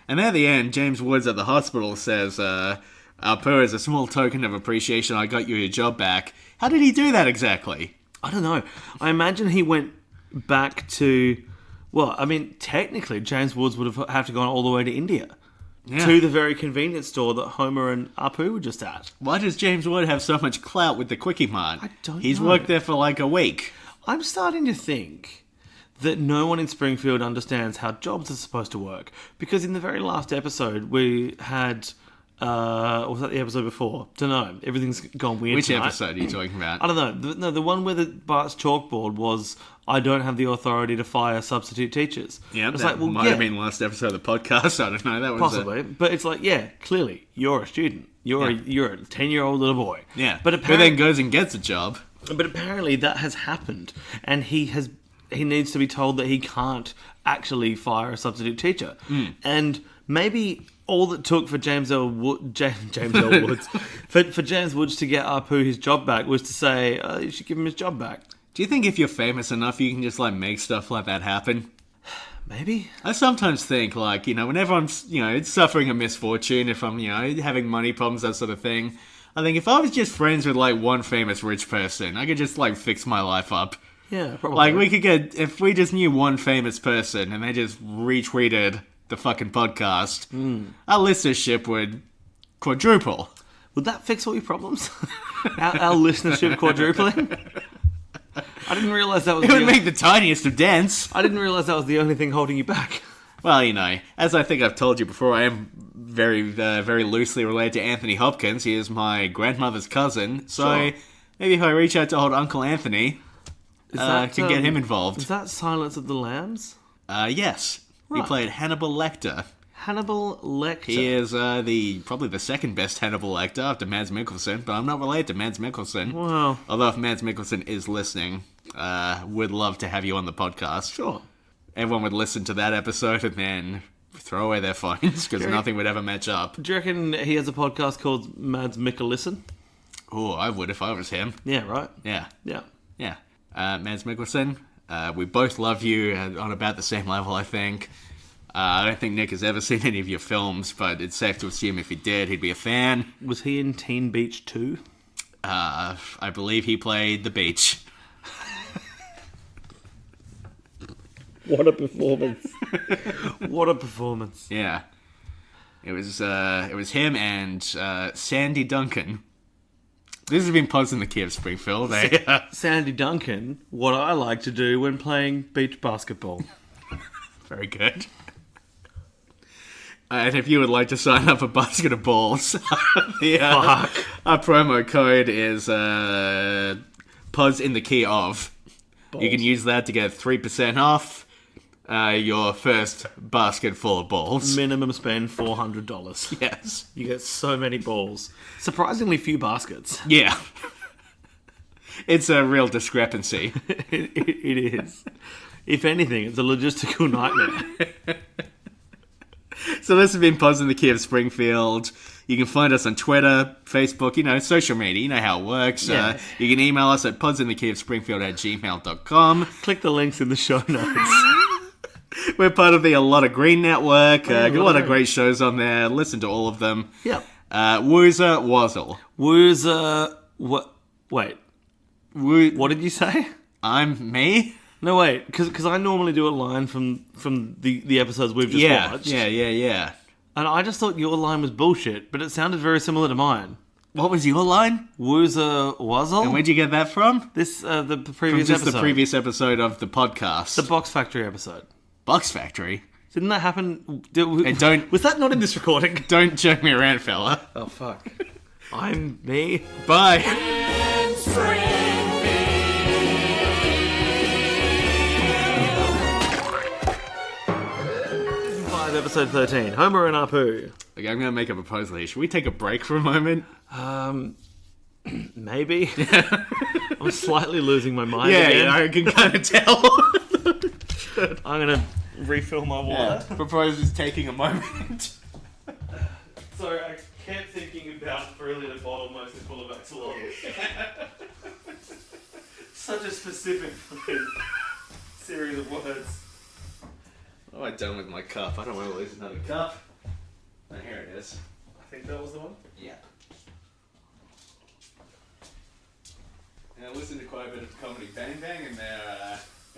And at the end, James Woods at the hospital says, Apu, as a small token of appreciation, I got you your job back. How did he do that exactly? I don't know. I imagine he went back to... Well, I mean, technically, James Woods would have to gone all the way to India. Yeah. To the very convenience store that Homer and Apu were just at. Why does James Wood have so much clout with the Quickie Mart? I don't He's know. worked there for a week. I'm starting to think that no one in Springfield understands how jobs are supposed to work. Because in the very last episode, we had... was that the episode before? Don't know. Everything's gone weird Which tonight. episode are you talking about? I don't know. The one where Bart's chalkboard was, I don't have the authority to fire substitute teachers. Yeah, it's that like, might have been last episode of the podcast. I don't know. That was possibly. But it's like, yeah, clearly, you're a student. You're a 10-year-old little boy. Yeah, But who apparently, then goes and gets a job. But apparently that has happened, and he needs to be told that he can't actually fire a substitute teacher. And maybe all that took for James L. Woods for James Woods to get Apu his job back was to say, you should give him his job back. Do you think if you're famous enough, you can just make stuff like that happen? Maybe. I sometimes think, whenever I'm, suffering a misfortune, if I'm, having money problems, that sort of thing, I think if I was just friends with, one famous rich person, I could just, fix my life up. Yeah, probably. We could get, if we just knew one famous person and they just retweeted the fucking podcast, our listenership would quadruple. Would that fix all your problems? our listenership quadrupling? I didn't realise that was It would make the tiniest of dents. I didn't realise that was the only thing holding you back. Well, as I think I've told you before, I am very, very loosely related to Anthony Hopkins. He is my grandmother's cousin. So Sure. maybe if I reach out to old Uncle Anthony, Is can get him involved. Is that Silence of the Lambs? Yes. He Right. played Hannibal Lecter. Hannibal Lecter. He is probably the second best Hannibal Lecter after Mads Mikkelsen, but I'm not related to Mads Mikkelsen. Wow. Although if Mads Mikkelsen is listening, would love to have you on the podcast. Sure. Everyone would listen to that episode and then throw away their phones because Jerry- nothing would ever match up. Do you reckon he has a podcast called Mads Mikkelsen? Oh, I would if I was him. Yeah, right? Yeah, Yeah. yeah. Mads Mikkelsen, we both love you on about the same level, I think. I don't think Nick has ever seen any of your films, but it's safe to assume if he did, he'd be a fan. Was he in Teen Beach 2? I believe he played the beach. What a performance. What a performance. Yeah. It was him and Sandy Duncan. This has been posted in the Key of Springfield. Sandy Duncan, what I like to do when playing beach basketball. Very good. And if you would like to sign up for Basket of Balls, our promo code is Puz in the Key of. Balls. You can use that to get 3% off your first basket full of balls. Minimum spend $400. Yes. You get so many balls. Surprisingly few baskets. Yeah. It's a real discrepancy. It is. If anything, it's a logistical nightmare. So this has been Pods in the Key of Springfield. You can find us on Twitter, Facebook, social media. You know how it works. Yes. You can email us at podsinthekeyofspringfield@gmail.com. Click the links in the show notes. We're part of the A Lot of Green Network. Yeah, Got a lot of great shows on there. Listen to all of them. Yep. Woozer Wazzle. Woozer... What? Wait. Woo- What did you say? I'm me? No, wait. Because I normally do a line from the episodes we've just watched. Yeah. And I just thought your line was bullshit, but it sounded very similar to mine. What was your line? Woozer Wazzle? And where'd you get that from? This, the From previous just episode. the previous episode of the podcast. The Box Factory episode. Box Factory? Didn't that happen? don't- Was that not in this recording? Don't joke me around, fella. Oh, fuck. I'm me. Bye. In Springfield. 5, episode 13. Homer and Apu. Okay, I'm going to make a proposal here. Should we take a break for a moment? Maybe. I'm slightly losing my mind Yeah, again. I can kind of tell. I'm going to refill my water. Proposal's taking a moment. Sorry, I kept thinking about a 3-litre bottle mostly full of axolotls. Such a specific fucking series of words. What have I done with my cup? I don't want to lose another cup. Oh, here it is. I think that was the one. Yeah. And I listen to quite a bit of Comedy Bang Bang, and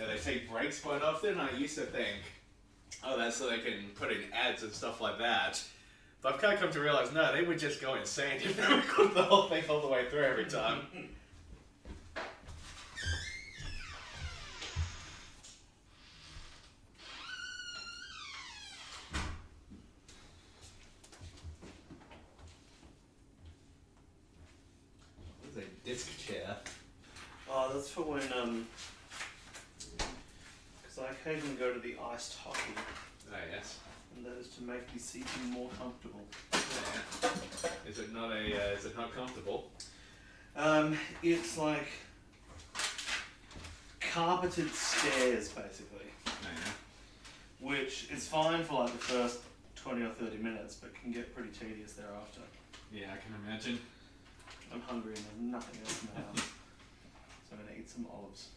they take breaks quite often. I used to think, oh, that's so they can put in ads and stuff like that. But I've kind of come to realize, no, they would just go insane if they recorded the whole thing all the way through every time. What is a disc chair? Oh, that's for when, because I occasionally go to the iced hockey, Oh, yes. and that is to make the seating more comfortable. Yeah. Is it not comfortable? It's like carpeted stairs, basically, Oh, yeah. which is fine for like the first 20 or 30 minutes, but can get pretty tedious thereafter. Yeah, I can imagine. I'm hungry and there's nothing else in the house, so I'm gonna eat some olives.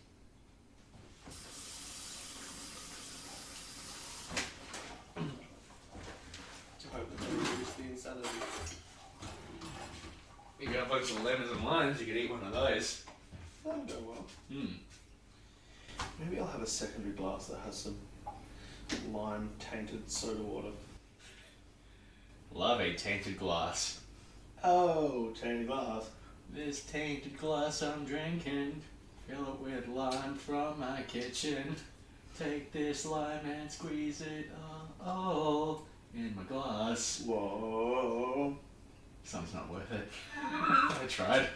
To hope that they reduce the insanity. You got a bunch of lemons and limes, you could eat one of those. That'll go well. Maybe I'll have a secondary glass that has some lime tainted soda water. Love a tainted glass. Oh, tainted glass. This tainted glass I'm drinking, fill it with lime from my kitchen. Take this lime and squeeze it all in my glass. Whoa. Sounds not worth it. I tried.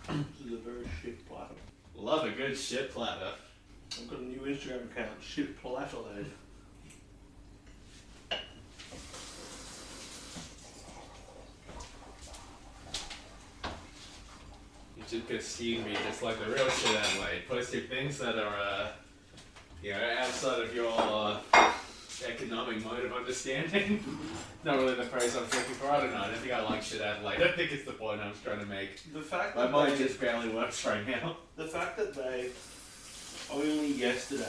This is a very shit platter. Love a good shit platter. I've got a new Instagram account, shit platterhead. You should pursue me just like the real shit Adelaide. Posting things that are, outside of your economic mode of understanding. Not really the phrase I was looking for. I don't know. I don't think I like shit Adelaide. I don't think it's the point I was trying to make. The fact My that mind just barely works right now. the fact that they only yesterday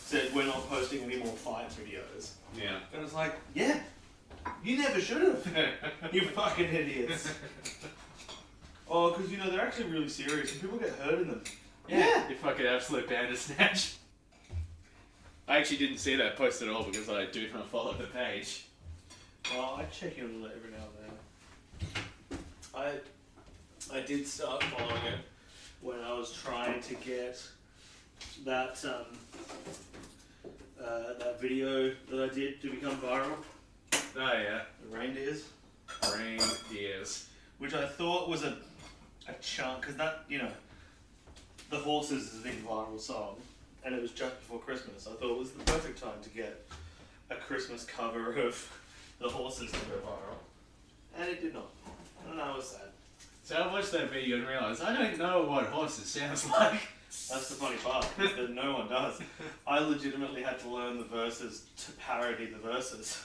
said we're not posting any more fight videos. Yeah. And it's like, yeah, you never should have. You fucking idiots. Oh, because they're actually really serious and people get hurt in them. Yeah. You fucking absolute bandersnatch. I actually didn't see that post at all because I do not follow the page. Well, I check in on it every now and then. I did start following it when I was trying to get that that video that I did to become viral, Oh yeah. the reindeers, Reindeers. which I thought was a chunk, because that, the horses is the viral song, and it was just before Christmas. I thought it was the perfect time to get a Christmas cover of the horses to go viral, and it did not, and I was sad. So I watched that video and realised I don't know what horses sounds like. That's the funny part, is that no one does. I legitimately had to learn the verses to parody the verses.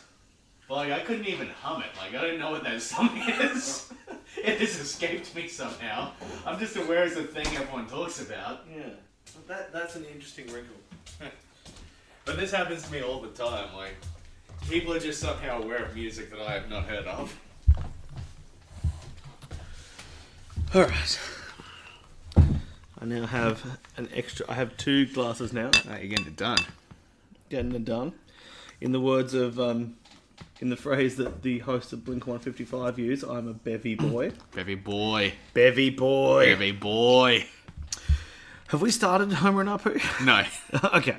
Like, I couldn't even hum it. Like, I don't know what that song is. It just escaped me somehow. I'm just aware it's a thing everyone talks about. Yeah. That's an interesting wrinkle. But this happens to me all the time. Like, people are just somehow aware of music that I have not heard of. Alright. I now have I have 2 glasses now. You're getting it done. Getting it done. In the words of, in the phrase that the host of Blink 155 use, I'm a bevy boy. Bevy boy. Bevy boy. Bevy boy. Have we started Homer and Apu? No. Okay.